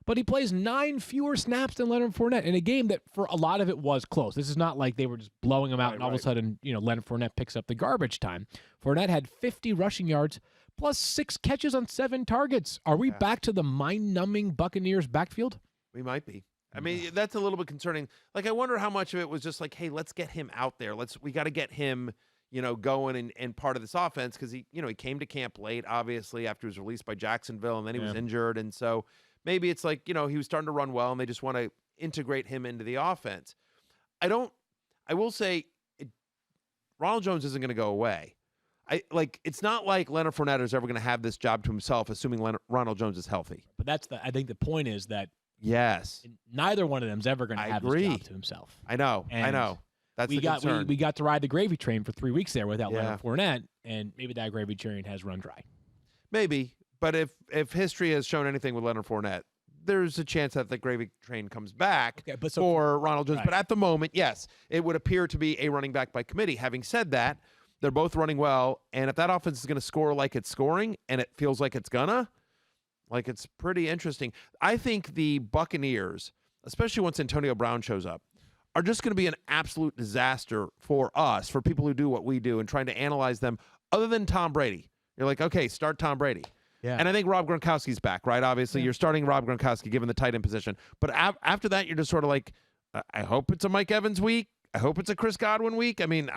but he plays 9 fewer snaps than Leonard Fournette in a game that for a lot of it was close. This is not like they were just blowing him out and all of a sudden, Leonard Fournette picks up the garbage time. Fournette had 50 rushing yards plus 6 catches on 7 targets. Are we back to the mind-numbing Buccaneers backfield? We might be. I mean, that's a little bit concerning. Like, I wonder how much of it was just like, hey, let's get him out there. We got to get him, going and part of this offense because he came to camp late, obviously, after he was released by Jacksonville, and then he was injured. And so maybe it's like, he was starting to run well, and they just want to integrate him into the offense. I will say Ronald Jones isn't going to go away. It's not like Leonard Fournette is ever going to have this job to himself, assuming Ronald Jones is healthy. But I think the point is that Yes. neither one of them is ever going to I have agree. this job to himself. I know. And That's we the got concern. we got to ride the gravy train for 3 weeks there without Yeah. Leonard Fournette, and maybe that gravy train has run dry. Maybe, but if history has shown anything with Leonard Fournette, there's a chance that the gravy train comes back Okay, but so for Ronald Jones. right. But at the moment, yes, it would appear to be a running back by committee. Having said that, they're both running well, and if that offense is going to score like it's scoring, and it feels like it's gonna, like it's pretty interesting. I think the Buccaneers, especially once Antonio Brown shows up, are just going to be an absolute disaster for us, for people who do what we do and trying to analyze them. Other than Tom Brady, you're like, okay, start Tom Brady. Yeah. And I think Rob Gronkowski's back, right? Obviously, you're starting Rob Gronkowski given the tight end position. But after that, you're just sort of like, I hope it's a Mike Evans week. I hope it's a Chris Godwin week. I mean,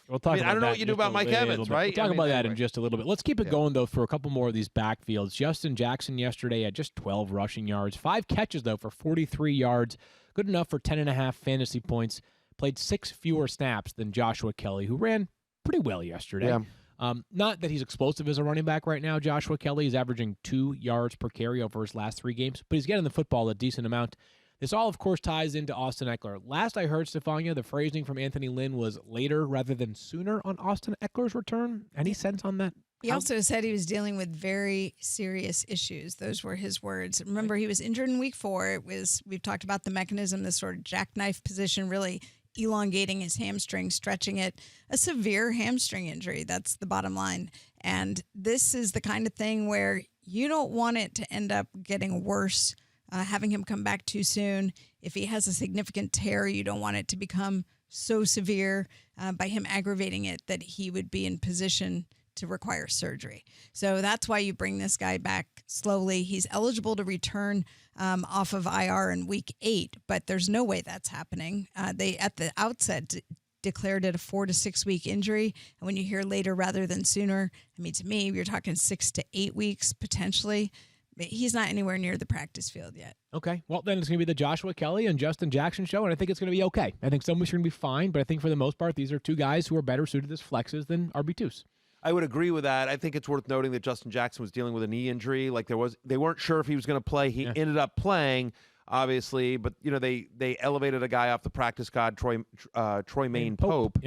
We'll talk about I don't know that what you in do just about a Mike little Evans, bit. right? We'll talk I mean, about that in anyway. just a little bit. Let's keep it Yeah. going, though, for a couple more of these backfields. Justin Jackson yesterday had just 12 rushing yards, 5 catches, though, for 43 yards. Good enough for 10.5 fantasy points. Played 6 fewer snaps than Joshua Kelly, who ran pretty well yesterday. Yeah. Not that he's explosive as a running back right now. Joshua Kelly is averaging 2 yards per carry over his last 3 games, but he's getting the football a decent amount. This all, of course, ties into Austin Eckler. Last I heard, Stephania, the phrasing from Anthony Lynn was later rather than sooner on Austin Eckler's return. Any sense on that? He also said he was dealing with very serious issues. Those were his words. Remember, he was injured in week 4. We've talked about the mechanism, this sort of jackknife position, really elongating his hamstring, stretching it. A severe hamstring injury. That's the bottom line. And this is the kind of thing where you don't want it to end up getting worse, having him come back too soon. If he has a significant tear, you don't want it to become so severe by him aggravating it that he would be in position to require surgery. So that's why you bring this guy back slowly. He's eligible to return off of IR in week 8, but there's no way that's happening. They, at the outset, declared it a 4 to 6 week injury. And when you hear later rather than sooner, I mean, to me, you're talking 6 to 8 weeks potentially. But he's not anywhere near the practice field yet. Okay. Well, then it's going to be the Joshua Kelly and Justin Jackson show, and I think it's going to be okay. I think some weeks are going to be fine, but I think for the most part, these are 2 guys who are better suited as flexes than RB2s. I would agree with that. I think it's worth noting that Justin Jackson was dealing with a knee injury. Like they weren't sure if he was going to play. He ended up playing, obviously, but they elevated a guy off the practice squad, Troy Maine Pope,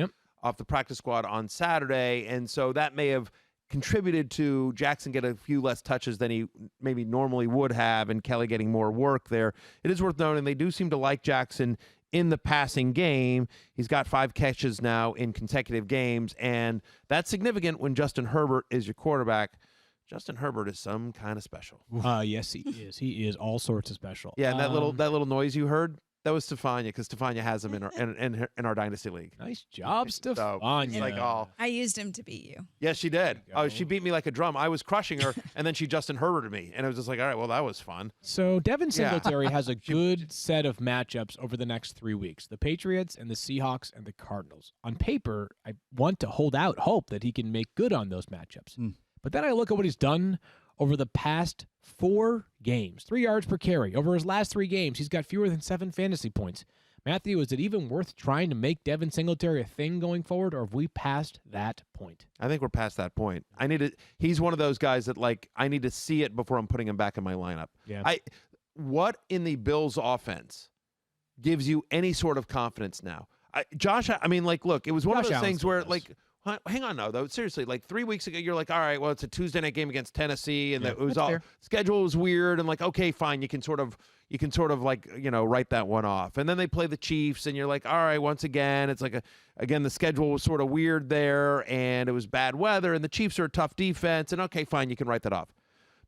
off the practice squad on Saturday, and so that may have contributed to Jackson get a few less touches than he maybe normally would have, and Kelly getting more work there. It is worth noting they do seem to like Jackson in the passing game. He's got 5 catches now in consecutive games, and that's significant when Justin Herbert is your quarterback. Justin Herbert is some kind of special. Yes, he is. He is all sorts of special. Yeah, and that little noise you heard, that was Stephania, because Stephania has him in our dynasty league. Nice job, So, Stephania. it's like, oh, I used him to beat you. yes, she did. There you Oh, she beat me like a drum. I was crushing her, and then she Justin Herberted me, and it was just like, all right, well, that was fun. So Devin Yeah. Singletary has a good set of matchups over the next 3 weeks. The Patriots and the Seahawks and the Cardinals. On paper, I want to hold out hope that he can make good on those matchups. But then I look at what he's done over the past 4 games. 3 yards per carry. Over his last 3 games, he's got fewer than 7 fantasy points. Matthew, is it even worth trying to make Devin Singletary a thing going forward, or have we passed that point? I think we're past that point. He's one of those guys that, like, I need to see it before I'm putting him back in my lineup. Yeah. What in the Bills offense gives you any sort of confidence now? Josh, I mean, like, look, it was one of Josh those Allen things still where, does. like, hang on, though. Seriously, like 3 weeks ago, you're like, all right, well, it's a Tuesday night game against Tennessee, and Yeah, it was that's all fair. schedule was weird, and like, okay, fine, you can sort of like, write that one off. And then they play the Chiefs, and you're like, all right, once again, it's like again, the schedule was sort of weird there, and it was bad weather, and the Chiefs are a tough defense, and okay, fine, you can write that off.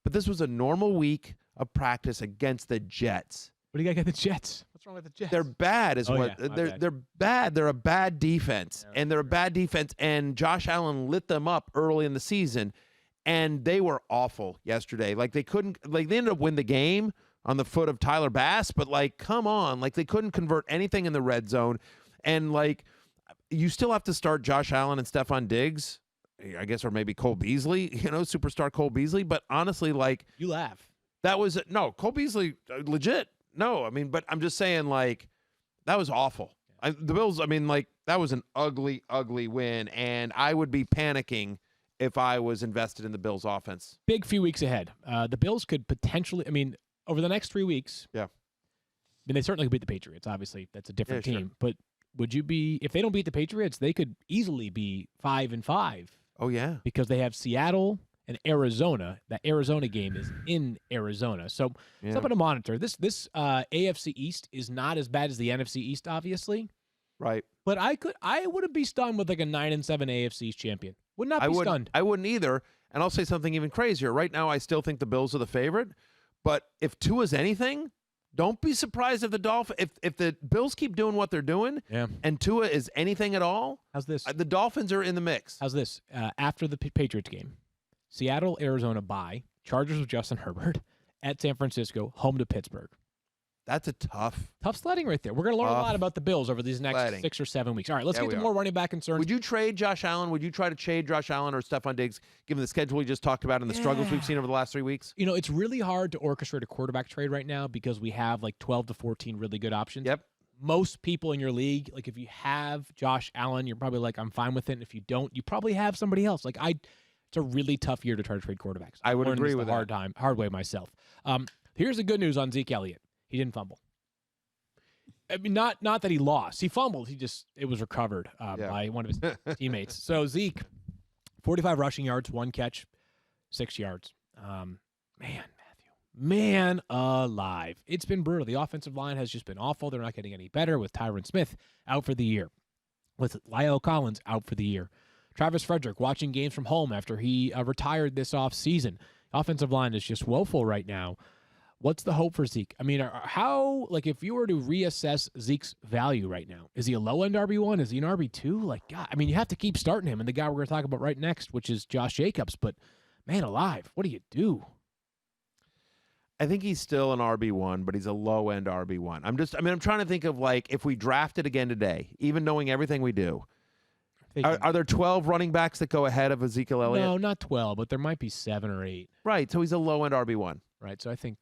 But this was a normal week of practice against the Jets. What do you got against the Jets? What's wrong with the Jets? They're bad, is Oh, what yeah, my they're. bad. They're bad. They're a bad defense, Yeah, and they're a bad defense. And Josh Allen lit them up early in the season, and they were awful yesterday. Like they couldn't. Like they ended up winning the game on the foot of Tyler Bass, but like, come on, like they couldn't convert anything in the red zone, and like you still have to start Josh Allen and Stephon Diggs, I guess, or maybe Cole Beasley. Superstar Cole Beasley. But honestly, like You laugh. that was no Cole Beasley, legit. No, I mean, but I'm just saying, like, that was awful. The Bills, I mean, like, that was an ugly, ugly win, and I would be panicking if I was invested in the Bills offense. Big few weeks ahead. The Bills could potentially, over the next 3 weeks. Yeah. I mean, they certainly could beat the Patriots. Obviously, that's a different Yeah, sure. team. But would you be, if they don't beat the Patriots, they could easily be 5-5 Oh yeah. because they have Seattle and Arizona. That Arizona game is in Arizona. So Yeah. something to monitor. This AFC East is not as bad as the NFC East, obviously. Right. But I wouldn't be stunned with like a 9-7 AFC East champion. Would not be stunned. I wouldn't either. And I'll say something even crazier. Right now, I still think the Bills are the favorite. But if Tua's anything, don't be surprised if the Bills keep doing what they're doing. Yeah. And Tua is anything at all. How's this? The Dolphins are in the mix. How's this? After the Patriots game, Seattle, Arizona bye, Chargers with Justin Herbert, at San Francisco, home to Pittsburgh. That's a tough. Sledding right there. We're going to learn a lot about the Bills over these next sledding. 6 or 7 weeks. All right, let's Yeah, get to we more are. running back concerns. Would you trade Josh Allen? Would you try to trade Josh Allen or Stephon Diggs, given the schedule we just talked about and the struggles we've seen over the last 3 weeks? You know, it's really hard to orchestrate a quarterback trade right now because we have like 12 to 14 really good options. Yep. Most people in your league, like if you have Josh Allen, you're probably like, I'm fine with it. And if you don't, you probably have somebody else. It's a really tough year to try to trade quarterbacks. I would learned agree this with the hard way myself. Here's the good news on Zeke Elliott. He didn't fumble. I mean, not that he lost. He fumbled. It was recovered by one of his teammates. So Zeke, 45 rushing yards, 1 catch, 6 yards. Man alive. It's been brutal. The offensive line has just been awful. They're not getting any better with Tyron Smith out for the year, with Lyle Collins out for the year. Travis Frederick watching games from home after he retired this offseason. Offensive line is just woeful right now. What's the hope for Zeke? I mean, if you were to reassess Zeke's value right now, is he a low-end RB1? Is he an RB2? God, I mean, you have to keep starting him. And the guy we're going to talk about right next, which is Josh Jacobs. But, man alive, what do you do? I think he's still an RB1, but he's a low-end RB1. I'm trying to think of, if we drafted again today, even knowing everything we do, are there 12 running backs that go ahead of Ezekiel Elliott? No, not 12, but there might be 7 or 8. Right, so he's a low-end RB1. Right, so I think,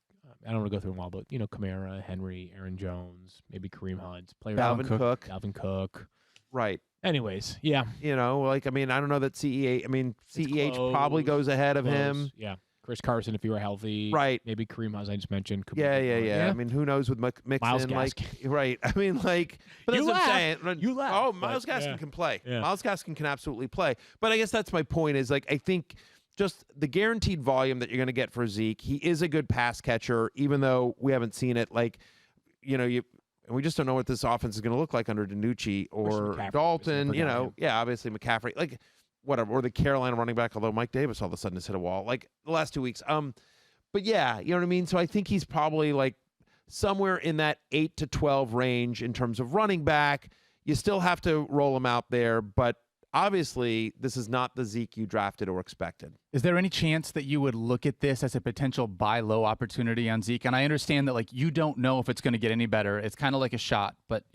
I don't want to go through them all, but, Kamara, Henry, Aaron Jones, maybe Kareem Hunt, Dalvin Cook. Dalvin Cook. Right. Anyways, yeah. I don't know that CEH probably close. goes ahead of him. Yeah. Chris Carson, if he were healthy. Right. Maybe Kareem Hunt, as I just mentioned. Could be Yeah. I mean, who knows with Mixon? Miles Gaskin. Right. I mean, but that's You what laugh. I'm saying. You laugh, Oh, but, Miles Gaskin yeah. can play. Yeah. Miles Gaskin can absolutely play. But I guess that's my point is, I think just the guaranteed volume that you're going to get for Zeke, he is a good pass catcher, even though we haven't seen it. And we just don't know what this offense is going to look like under DiNucci or McCaffrey, Dalton. obviously, Obviously McCaffrey, whatever, or the Carolina running back. Although Mike Davis all of a sudden has hit a wall, the last 2 weeks. But yeah, you know what I mean. So I think he's probably somewhere in that 8 to 12 range in terms of running back. You still have to roll him out there, but obviously this is not the Zeke you drafted or expected. Is there any chance that you would look at this as a potential buy low opportunity on Zeke? And I understand that you don't know if it's going to get any better. It's kind of like a shot, but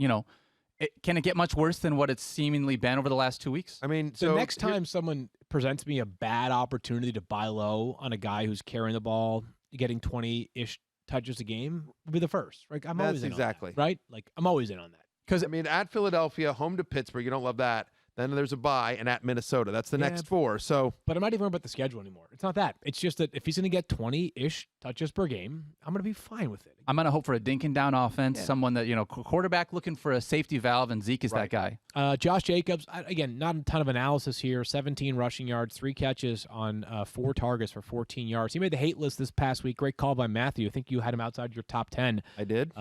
can it get much worse than what it's seemingly been over the last 2 weeks? I mean, So next time someone presents me a bad opportunity to buy low on a guy who's carrying the ball, getting 20-ish touches a game, will be the first. Right? I'm always in exactly on that, right? I'm always in on that. Because at Philadelphia, home to Pittsburgh, you don't love that. Then there's a bye, and at Minnesota, that's the next 4. So, but I'm not even worried about the schedule anymore. It's not that. It's just that if he's going to get 20-ish touches per game, I'm going to be fine with it. I'm going to hope for a dink and down offense, someone that, quarterback looking for a safety valve, and Zeke is that guy. Josh Jacobs, again, not a ton of analysis here. 17 rushing yards, 3 catches on 4 targets for 14 yards. He made the hate list this past week. Great call by Matthew. I think you had him outside your top 10. I did.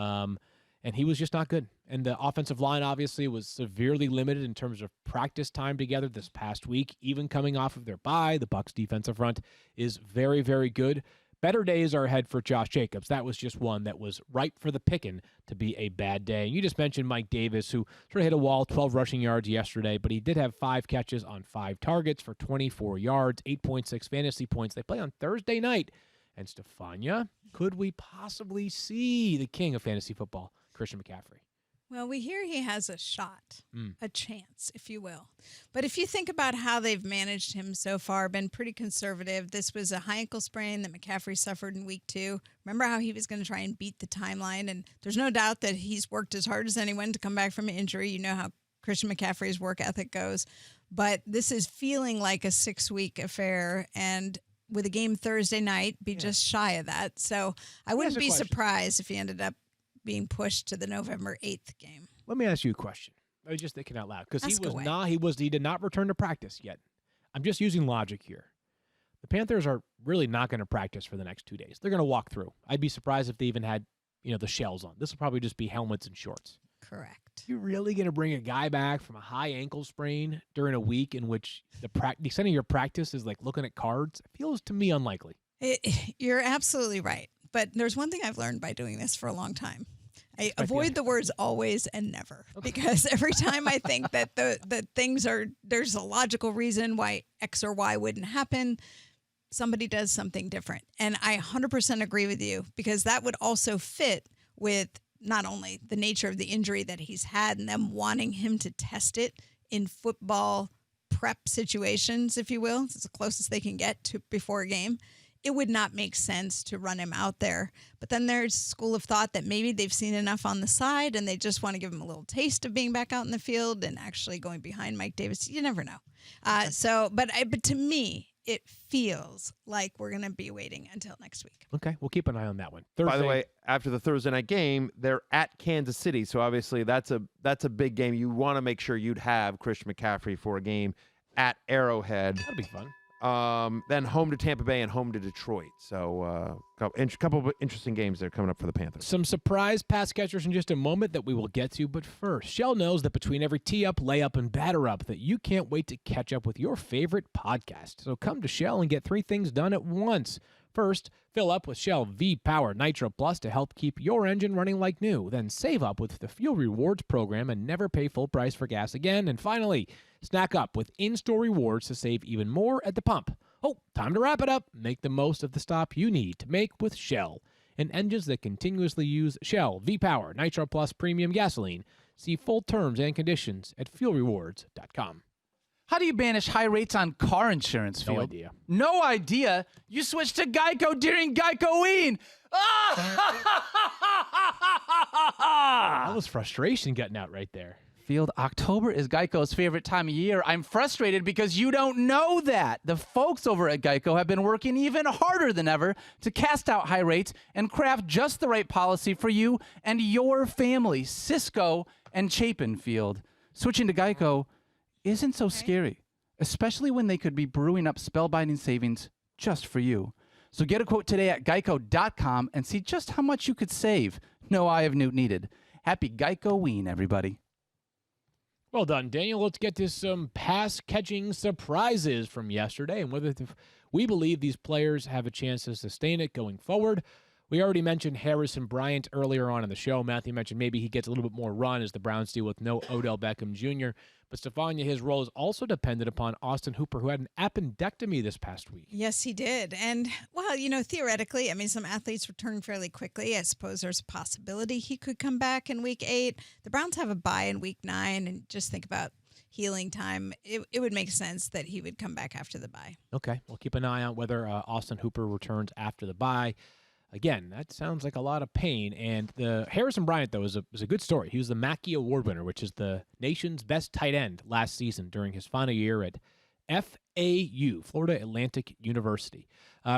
And he was just not good. And the offensive line obviously was severely limited in terms of practice time together this past week. Even coming off of their bye, the Bucs defensive front is very, very good. Better days are ahead for Josh Jacobs. That was just one that was ripe for the picking to be a bad day. You just mentioned Mike Davis, who sort of hit a wall, 12 rushing yards yesterday, but he did have 5 catches on 5 targets for 24 yards, 8.6 fantasy points. They play on Thursday night. And Stephania, could we possibly see the king of fantasy football, Christian McCaffrey? Well, we hear he has a shot, a chance, if you will. But if you think about how they've managed him so far, been pretty conservative. This was a high ankle sprain that McCaffrey suffered in week 2. Remember how he was going to try and beat the timeline? And there's no doubt that he's worked as hard as anyone to come back from an injury. You know how Christian McCaffrey's work ethic goes. But this is feeling like a 6-week affair. And with a game Thursday night, be just shy of that. So I wouldn't be surprised if he ended up being pushed to the November 8th game. Let me ask you a question. I was just thinking out loud because Ask away. he did not return to practice yet. I'm just using logic here. The Panthers are really not going to practice for the next 2 days. They're going to walk through. I'd be surprised if they even had, the shells on. This will probably just be helmets and shorts. Correct. You're really going to bring a guy back from a high ankle sprain during a week in which the extent of your practice is like looking at cards? It feels to me unlikely. You're absolutely right. But there's one thing I've learned by doing this for a long time. I avoid the words always and never because every time I think that there's a logical reason why X or Y wouldn't happen, somebody does something different. And I 100% agree with you because that would also fit with not only the nature of the injury that he's had and them wanting him to test it in football prep situations, if you will. It's the closest they can get to before a game. It would not make sense to run him out there. But then there's a school of thought that maybe they've seen enough on the side and they just want to give him a little taste of being back out in the field and actually going behind Mike Davis. You never know. But to me, it feels like we're going to be waiting until next week. Okay, we'll keep an eye on that one. Thursday. By the way, after the Thursday night game, they're at Kansas City, so obviously that's a big game. You want to make sure you'd have Christian McCaffrey for a game at Arrowhead. That'll be fun. Then home to Tampa Bay and home to Detroit. So a couple of interesting games there coming up for the Panthers. Some surprise pass catchers in just a moment that we will get to. But first, Shell knows that between every tee up, layup, and batter up, that you can't wait to catch up with your favorite podcast. So come to Shell and get 3 things done at once. First, fill up with Shell V-Power Nitro Plus to help keep your engine running like new. Then save up with the Fuel Rewards program and never pay full price for gas again. And finally, snack up with in-store rewards to save even more at the pump. Oh, time to wrap it up. Make the most of the stop you need to make with Shell and engines that continuously use Shell V-Power Nitro Plus Premium Gasoline. See full terms and conditions at fuelrewards.com. How do you banish high rates on car insurance, Field? No idea. No idea? You switched to Geico during Geico-ween. That was frustration getting out right there. Field, October is Geico's favorite time of year. I'm frustrated because you don't know that. The folks over at Geico have been working even harder than ever to cast out high rates and craft just the right policy for you and your family. Cisco and Chapin, Field. Switching to Geico isn't so scary, especially when they could be brewing up spellbinding savings just for you. So get a quote today at geico.com and see just how much you could save. No eye of Newt needed. Happy Geico-ween, everybody. Well done, Daniel. Let's get to some pass-catching surprises from yesterday and whether we believe these players have a chance to sustain it going forward. We already mentioned Harrison Bryant earlier on in the show. Matthew mentioned maybe he gets a little bit more run as the Browns deal with no Odell Beckham Jr. But Stephania, his role is also dependent upon Austin Hooper, who had an appendectomy this past week. Yes, he did. And, well, theoretically, some athletes return fairly quickly. I suppose there's a possibility he could come back in week 8. The Browns have a bye in week 9, and just think about healing time. It would make sense that he would come back after the bye. Okay, we'll keep an eye on whether Austin Hooper returns after the bye. Again, that sounds like a lot of pain. And the Harrison Bryant, though, is a good story. He was the Mackey Award winner, which is the nation's best tight end last season during his final year at FAU, Florida Atlantic University.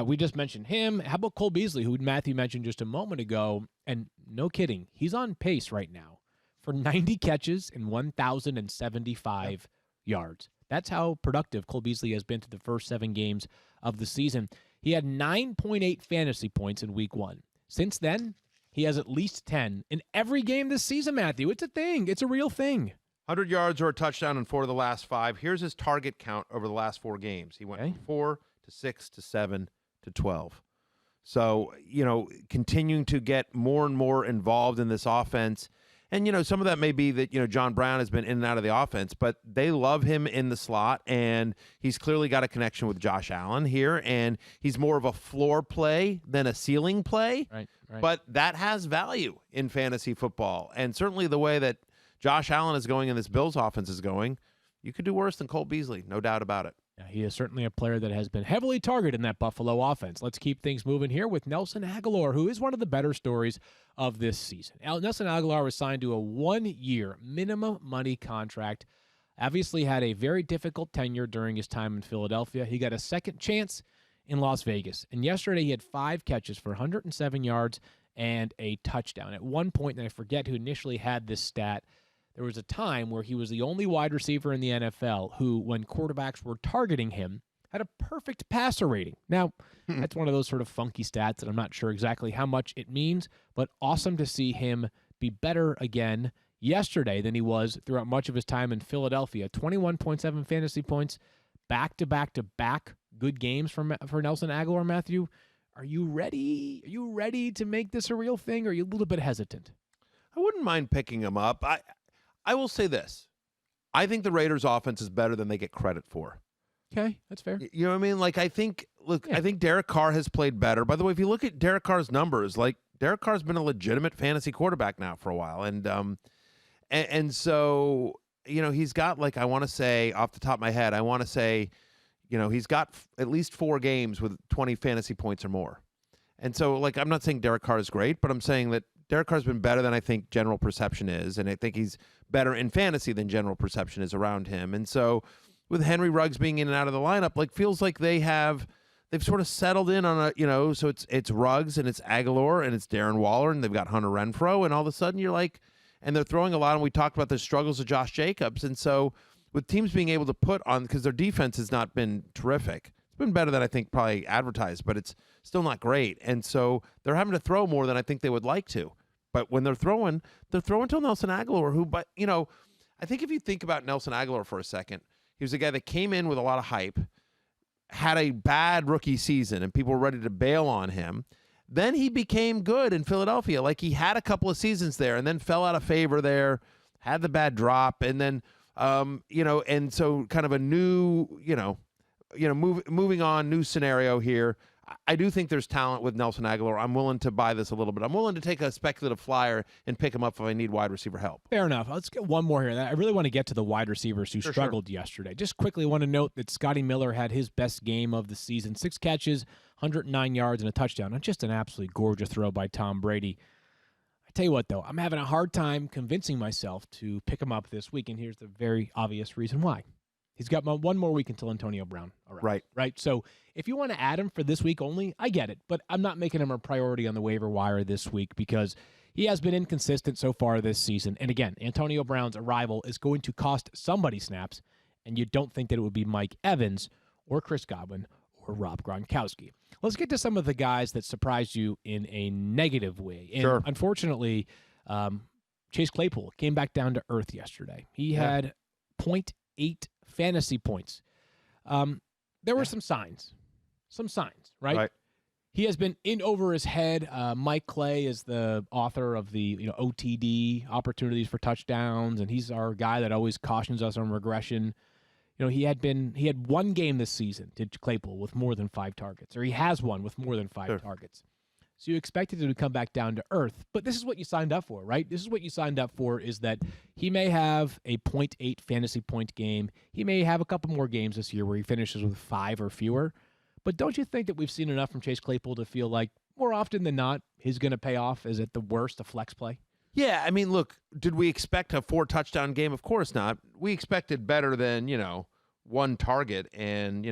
We just mentioned him. How about Cole Beasley, who Matthew mentioned just a moment ago? And no kidding, he's on pace right now for 90 catches and 1,075 yards. That's how productive Cole Beasley has been through the first 7 games of the season. He had 9.8 fantasy points in week 1. Since then, he has at least 10 in every game this season, Matthew. It's a thing. It's a real thing. 100 yards or a touchdown in 4 of the last 5. Here's his target count over the last 4 games. He went from 4 to 6 to 7 to 12. So, continuing to get more and more involved in this offense. And, some of that may be that, John Brown has been in and out of the offense, but they love him in the slot, and he's clearly got a connection with Josh Allen here, and he's more of a floor play than a ceiling play. Right. But that has value in fantasy football. And certainly the way that Josh Allen is going and this Bills offense is going, you could do worse than Cole Beasley, no doubt about it. Yeah, he is certainly a player that has been heavily targeted in that Buffalo offense. Let's keep things moving here with Nelson Agholor, who is one of the better stories of this season. Nelson Agholor was signed to a 1-year minimum money contract. Obviously had a very difficult tenure during his time in Philadelphia. He got a second chance in Las Vegas. And yesterday he had 5 catches for 107 yards and a touchdown. At one point, and I forget who initially had this stat, there was a time where he was the only wide receiver in the NFL who, when quarterbacks were targeting him, had a perfect passer rating. Now, that's one of those sort of funky stats that I'm not sure exactly how much it means, but awesome to see him be better again yesterday than he was throughout much of his time in Philadelphia. 21.7 fantasy points, back-to-back-to-back good games for Nelson Aguilar. Matthew, are you ready? Are you ready to make this a real thing, or are you a little bit hesitant? I wouldn't mind picking him up. I will say this. I think the Raiders' offense is better than they get credit for. Okay, that's fair. You know what I mean? Like, I think Derek Carr has played better. By the way, if you look at Derek Carr's numbers, like, Derek Carr's been a legitimate fantasy quarterback now for a while. And so, you know, he's got, like, I want to say, off the top of my head, you know, he's got at least 4 games with 20 fantasy points or more. And so, like, I'm not saying Derek Carr is great, but I'm saying that Derek Carr's been better than I think general perception is, and I think he's better in fantasy than general perception is around him. And so, with Henry Ruggs being in and out of the lineup, like, feels like they've sort of settled in on a, you know, so it's Ruggs and it's Aguilar and it's Darren Waller and they've got Hunter Renfrow, and all of a sudden you're like, and they're throwing a lot, and we talked about the struggles of Josh Jacobs. And so with teams being able to put on, because their defense has not been terrific, it's been better than I think probably advertised, but it's still not great. And so they're having to throw more than I think they would like to. But when they're throwing to Nelson Aguilar, who, but, you know, I think if you think about Nelson Aguilar for a second, he was a guy that came in with a lot of hype, had a bad rookie season, and people were ready to bail on him. Then he became good in Philadelphia. Like, he had a couple of seasons there and then fell out of favor there, had the bad drop, and then, you know, and so kind of a new, moving on, new scenario here. I do think there's talent with Nelson Aguilar. I'm willing to buy this a little bit. I'm willing to take a speculative flyer and pick him up if I need wide receiver help. Fair enough. Let's get one more here. I really want to get to the wide receivers who struggled yesterday. Just quickly want to note that Scotty Miller had his best game of the season. 6 catches, 109 yards, and a touchdown. And just an absolutely gorgeous throw by Tom Brady. I tell you what, though, I'm having a hard time convincing myself to pick him up this week, and here's the very obvious reason why. He's got one more week until Antonio Brown arrives. Right. So if you want to add him for this week only, I get it. But I'm not making him a priority on the waiver wire this week because he has been inconsistent so far this season. And again, Antonio Brown's arrival is going to cost somebody snaps, and you don't think that it would be Mike Evans or Chris Godwin or Rob Gronkowski. Let's get to some of the guys that surprised you in a negative way. And unfortunately, Chase Claypool came back down to earth yesterday. He had 0.8 fantasy points. There were some signs, right? He has been in over his head. Mike Clay is the author of the OTD, opportunities for touchdowns, and he's our guy that always cautions us on regression. You know, he had one game this season, did Claypool, with more than 5 targets, or he has one with more than 5 targets. So you expected him to come back down to earth, but this is what you signed up for, right? This is what you signed up for, is that he may have a 0.8 fantasy point game. He may have a couple more games this year where he finishes with 5 or fewer. But don't you think that we've seen enough from Chase Claypool to feel like more often than not, he's going to pay off as at the worst a flex play? Yeah, I mean, look, did we expect a 4-touchdown game? Of course not. We expected better than, 1 target and,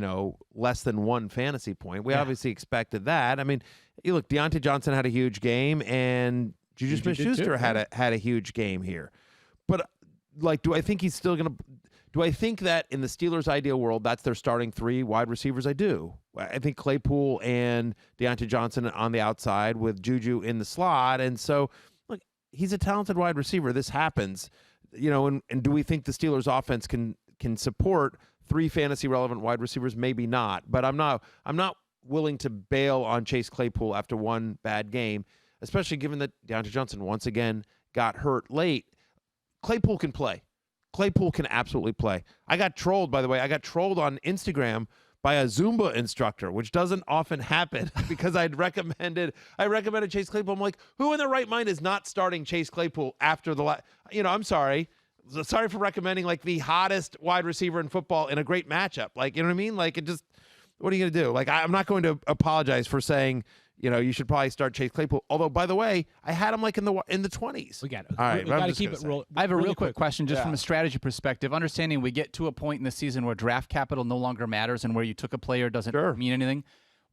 less than 1 fantasy point. We obviously expected that. I mean, you look, Deontay Johnson had a huge game, and Juju Smith-Schuster had a huge game here. But, like, do I think he's still going to – do I think that in the Steelers' ideal world, that's their starting 3 wide receivers? I do. I think Claypool and Deontay Johnson on the outside with Juju in the slot. And so, look, he's a talented wide receiver. This happens. And do we think the Steelers' offense can support 3 fantasy-relevant wide receivers? Maybe not. But I'm not willing to bail on Chase Claypool after 1 bad game, especially given that Deontay Johnson once again got hurt late. Claypool can play. Claypool can absolutely play. I got trolled, by the way. I got trolled on Instagram by a Zumba instructor, which doesn't often happen because I recommended Chase Claypool. I'm like, who in their right mind is not starting Chase Claypool after the I'm sorry. Sorry for recommending like the hottest wide receiver in football in a great matchup. Like, you know what I mean? Like, it just, what are you going to do? Like, I'm not going to apologize for saying, you should probably start Chase Claypool. Although, by the way, I had him like in the 20s. We got it. All right, we got to keep it real. I have a real quick question just from a strategy perspective. Understanding we get to a point in the season where draft capital no longer matters and where you took a player doesn't mean anything.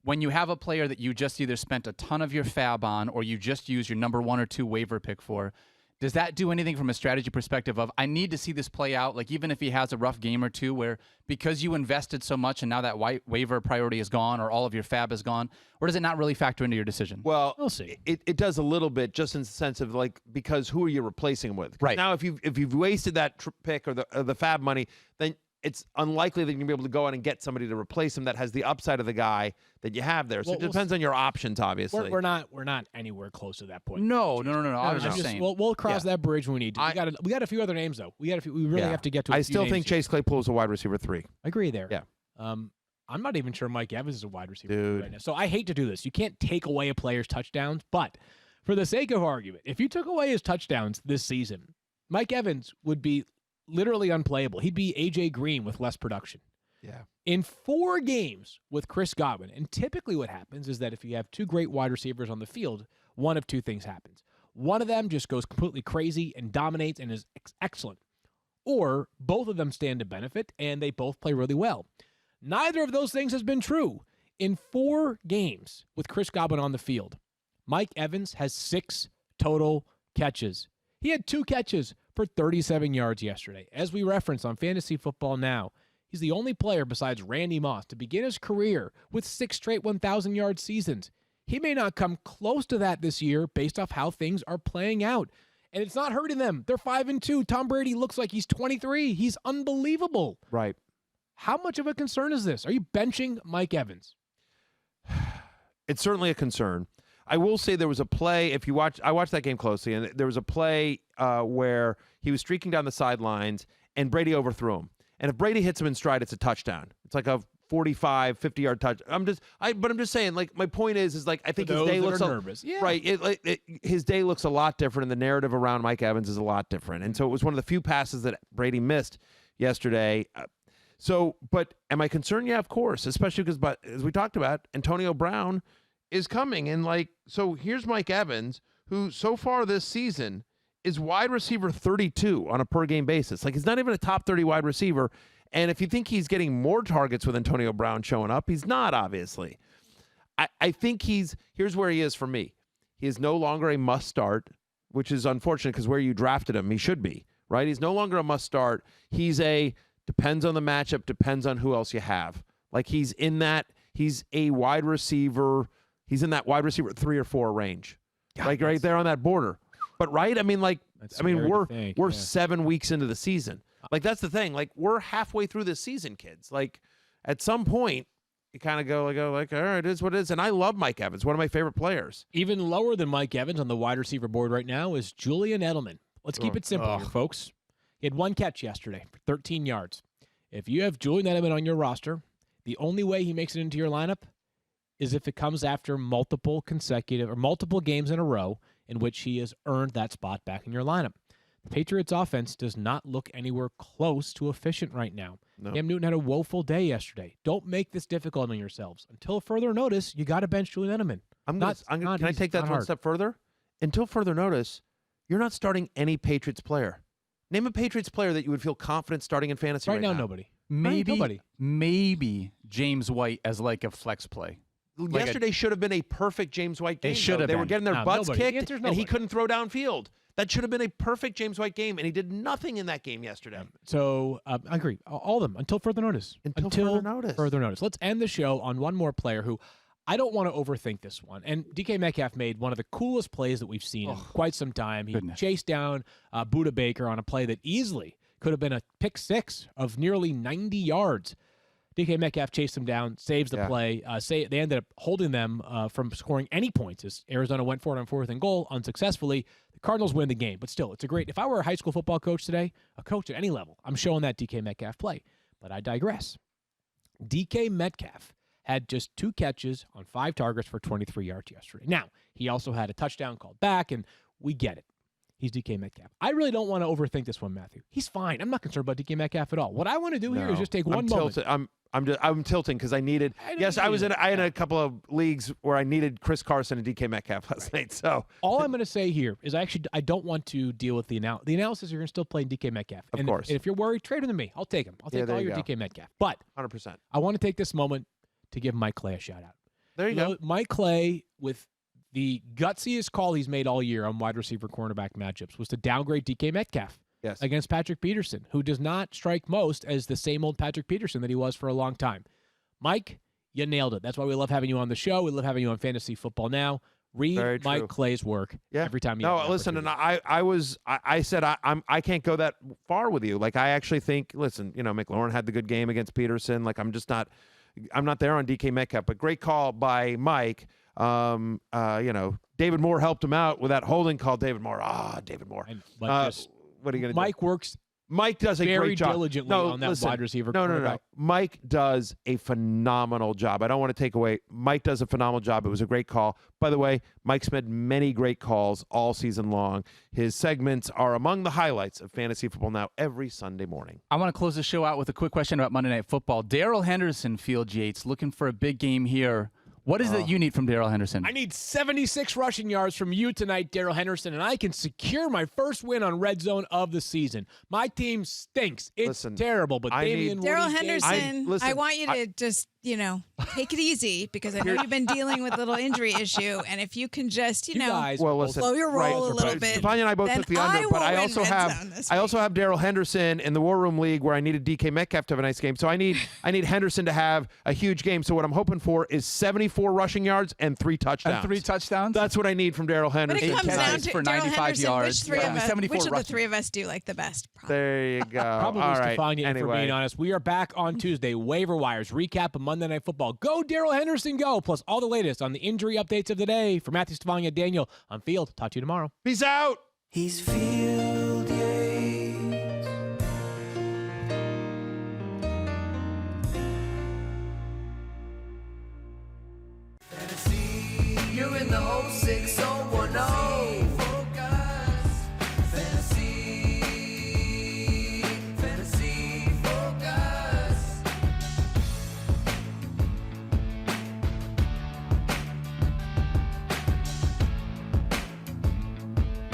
When you have a player that you just either spent a ton of your fab on or you just use your number 1 or 2 waiver pick for, Does that do anything from a strategy perspective of I need to see this play out, like even if he has a rough game or two where because you invested so much and now that waiver priority is gone or all of your fab is gone, or does it not really factor into your decision? Well, We'll see. It does a little bit, just in the sense of like, because who are you replacing him with? Right. Now, if you've wasted that pick or the fab money, then it's unlikely that you're going to be able to go out and get somebody to replace him that has the upside of the guy that you have there. So Well, it depends on your options, obviously. We're not anywhere close to that point. No. I was I'm just saying. We'll cross Yeah. that bridge when we need to. We got a few other names though. We really Yeah. have to get to. A I few still names think here. Chase Claypool is a wide receiver 3. I agree there. Yeah. I'm not even sure Mike Evans is a wide receiver Dude. right now. So I hate to do this. You can't take away a player's touchdowns, but for the sake of argument, if you took away his touchdowns this season, Mike Evans would be literally unplayable. He'd be AJ Green with less production. Yeah. In 4 games with Chris Godwin, and typically what happens is that if you have 2 great wide receivers on the field, one of 2 things happens. One of them just goes completely crazy and dominates and is excellent. Or both of them stand to benefit and they both play really well. Neither of those things has been true. In 4 games with Chris Godwin on the field, Mike Evans has 6 total catches. He had 2 catches for 37 yards yesterday. As we reference on Fantasy Football Now, he's the only player besides Randy Moss to begin his career with 6 straight 1,000-yard seasons. He may not come close to that this year based off how things are playing out. And it's not hurting them. They're 5-2. Tom Brady looks like he's 23. He's unbelievable. Right. How much of a concern is this? Are you benching Mike Evans? It's certainly a concern. I will say there was a play, I watched that game closely, and there was a play where he was streaking down the sidelines, and Brady overthrew him. And if Brady hits him in stride, it's a touchdown. It's like a 45, 50-yard touch. I'm just saying, like, my point is like, I think his day looks nervous. Yeah. right. His day looks a lot different, and the narrative around Mike Evans is a lot different. And so it was one of the few passes that Brady missed yesterday. But am I concerned? Yeah, of course, especially because, but as we talked about, Antonio Brown is coming. And so here's Mike Evans, who so far this season is wide receiver 32 on a per game basis. Like, he's not even a top 30 wide receiver. And if you think he's getting more targets with Antonio Brown showing up, he's not, obviously. I think here's where he is for me. He is no longer a must start, which is unfortunate because where you drafted him, he should be, right? He's no longer a must start. Depends on the matchup, depends on who else you have. Like, he's a wide receiver. He's in that wide receiver 3 or 4 range. God, like right there on that border. But right, I mean, we're 7 7 weeks into the season. Like, that's the thing. Like, we're halfway through this season, kids. Like, at some point, you kind of go like, all right, it is what it is. And I love Mike Evans, one of my favorite players. Even lower than Mike Evans on the wide receiver board right now is Julian Edelman. Let's keep it simple here, folks. He had 1 catch yesterday for 13 yards. If you have Julian Edelman on your roster, the only way he makes it into your lineup is if it comes after multiple games in a row in which he has earned that spot back in your lineup. The Patriots offense does not look anywhere close to efficient right now. No. Cam Newton had a woeful day yesterday. Don't make this difficult on yourselves. Until further notice, you got to bench Julian Edelman. Can I take that one step further? Until further notice, you're not starting any Patriots player. Name a Patriots player that you would feel confident starting in fantasy right now. Nobody. Maybe James White as like a flex play. Yesterday should have been a perfect James White game. They were getting their butts kicked, and nobody. he couldn't throw downfield. That should have been a perfect James White game, and he did nothing in that game yesterday. So I agree. All of them until further notice. Until further notice. Let's end the show on one more player who I don't want to overthink this one. And DK Metcalf made one of the coolest plays that we've seen in quite some time. He chased down Buda Baker on a play that easily could have been a pick 6 of nearly 90 yards. DK Metcalf chased him down, saves the play. They ended up holding them from scoring any points as Arizona went for it on 4th and goal unsuccessfully. The Cardinals win the game, but still, it's a great. If I were a high school football coach today, a coach at any level, I'm showing that DK Metcalf play. But I digress. DK Metcalf had just 2 catches on 5 targets for 23 yards yesterday. Now, he also had a touchdown called back, and we get it. He's DK Metcalf. I really don't want to overthink this one, Matthew. He's fine. I'm not concerned about DK Metcalf at all. What I want to do here is just take one moment. I'm tilting because I needed. I had a couple of leagues where I needed Chris Carson and DK Metcalf last night. So all I'm going to say here is I don't want to deal with the analysis. You're going to still play DK Metcalf, of course. And if you're worried, trade him to me. I'll take him. I'll take all your DK Metcalf. But 100%. I want to take this moment to give Mike Clay a shout out. There you go. Mike Clay with the gutsiest call he's made all year on wide receiver cornerback matchups was to downgrade DK Metcalf against Patrick Peterson, who does not strike most as the same old Patrick Peterson that he was for a long time. Mike, you nailed it. That's why we love having you on the show. We love having you on Fantasy Football Now. Read Mike Clay's work every time you listen, and I said I can't go that far with you. Like, I actually think, listen, McLaurin had the good game against Peterson. Like, I'm not there on DK Metcalf, but great call by Mike. David Moore helped him out with that holding call. David Moore. What are you going to do? Mike does a very great job. diligently on that wide receiver. No. Mike does a phenomenal job. I don't want to take away. Mike does a phenomenal job. It was a great call. By the way, Mike's made many great calls all season long. His segments are among the highlights of Fantasy Football Now every Sunday morning. I want to close the show out with a quick question about Monday Night Football. Darrell Henderson, Field Yates, looking for a big game here. What is it you need from Darrell Henderson? I need 76 rushing yards from you tonight, Darrell Henderson, and I can secure my first win on Red Zone of the season. My team stinks. It's terrible, but Darrell Henderson, I want you to just, take it easy, because I know you've been dealing with a little injury issue, and if you can just, slow your roll a little bit. Stephania and I both took the under, but I also have Darrell Henderson in the War Room League where I needed DK Metcalf to have a nice game. So I need Henderson to have a huge game. So what I'm hoping for is 74 rushing yards and 3 touchdowns. That's what I need from Darrell Henderson. When it comes down to for 95 yards, which of the three of us do like the best? Probably. There you go. Probably All right. Stephania, anyway. for being honest. We are back on Tuesday. Waiver wires, recap of Monday Night Football. Go, Darrell Henderson, go. Plus all the latest on the injury updates of the day. For Matthew, Stephania, Daniel, on Field. Talk to you tomorrow. Peace out. He's feeling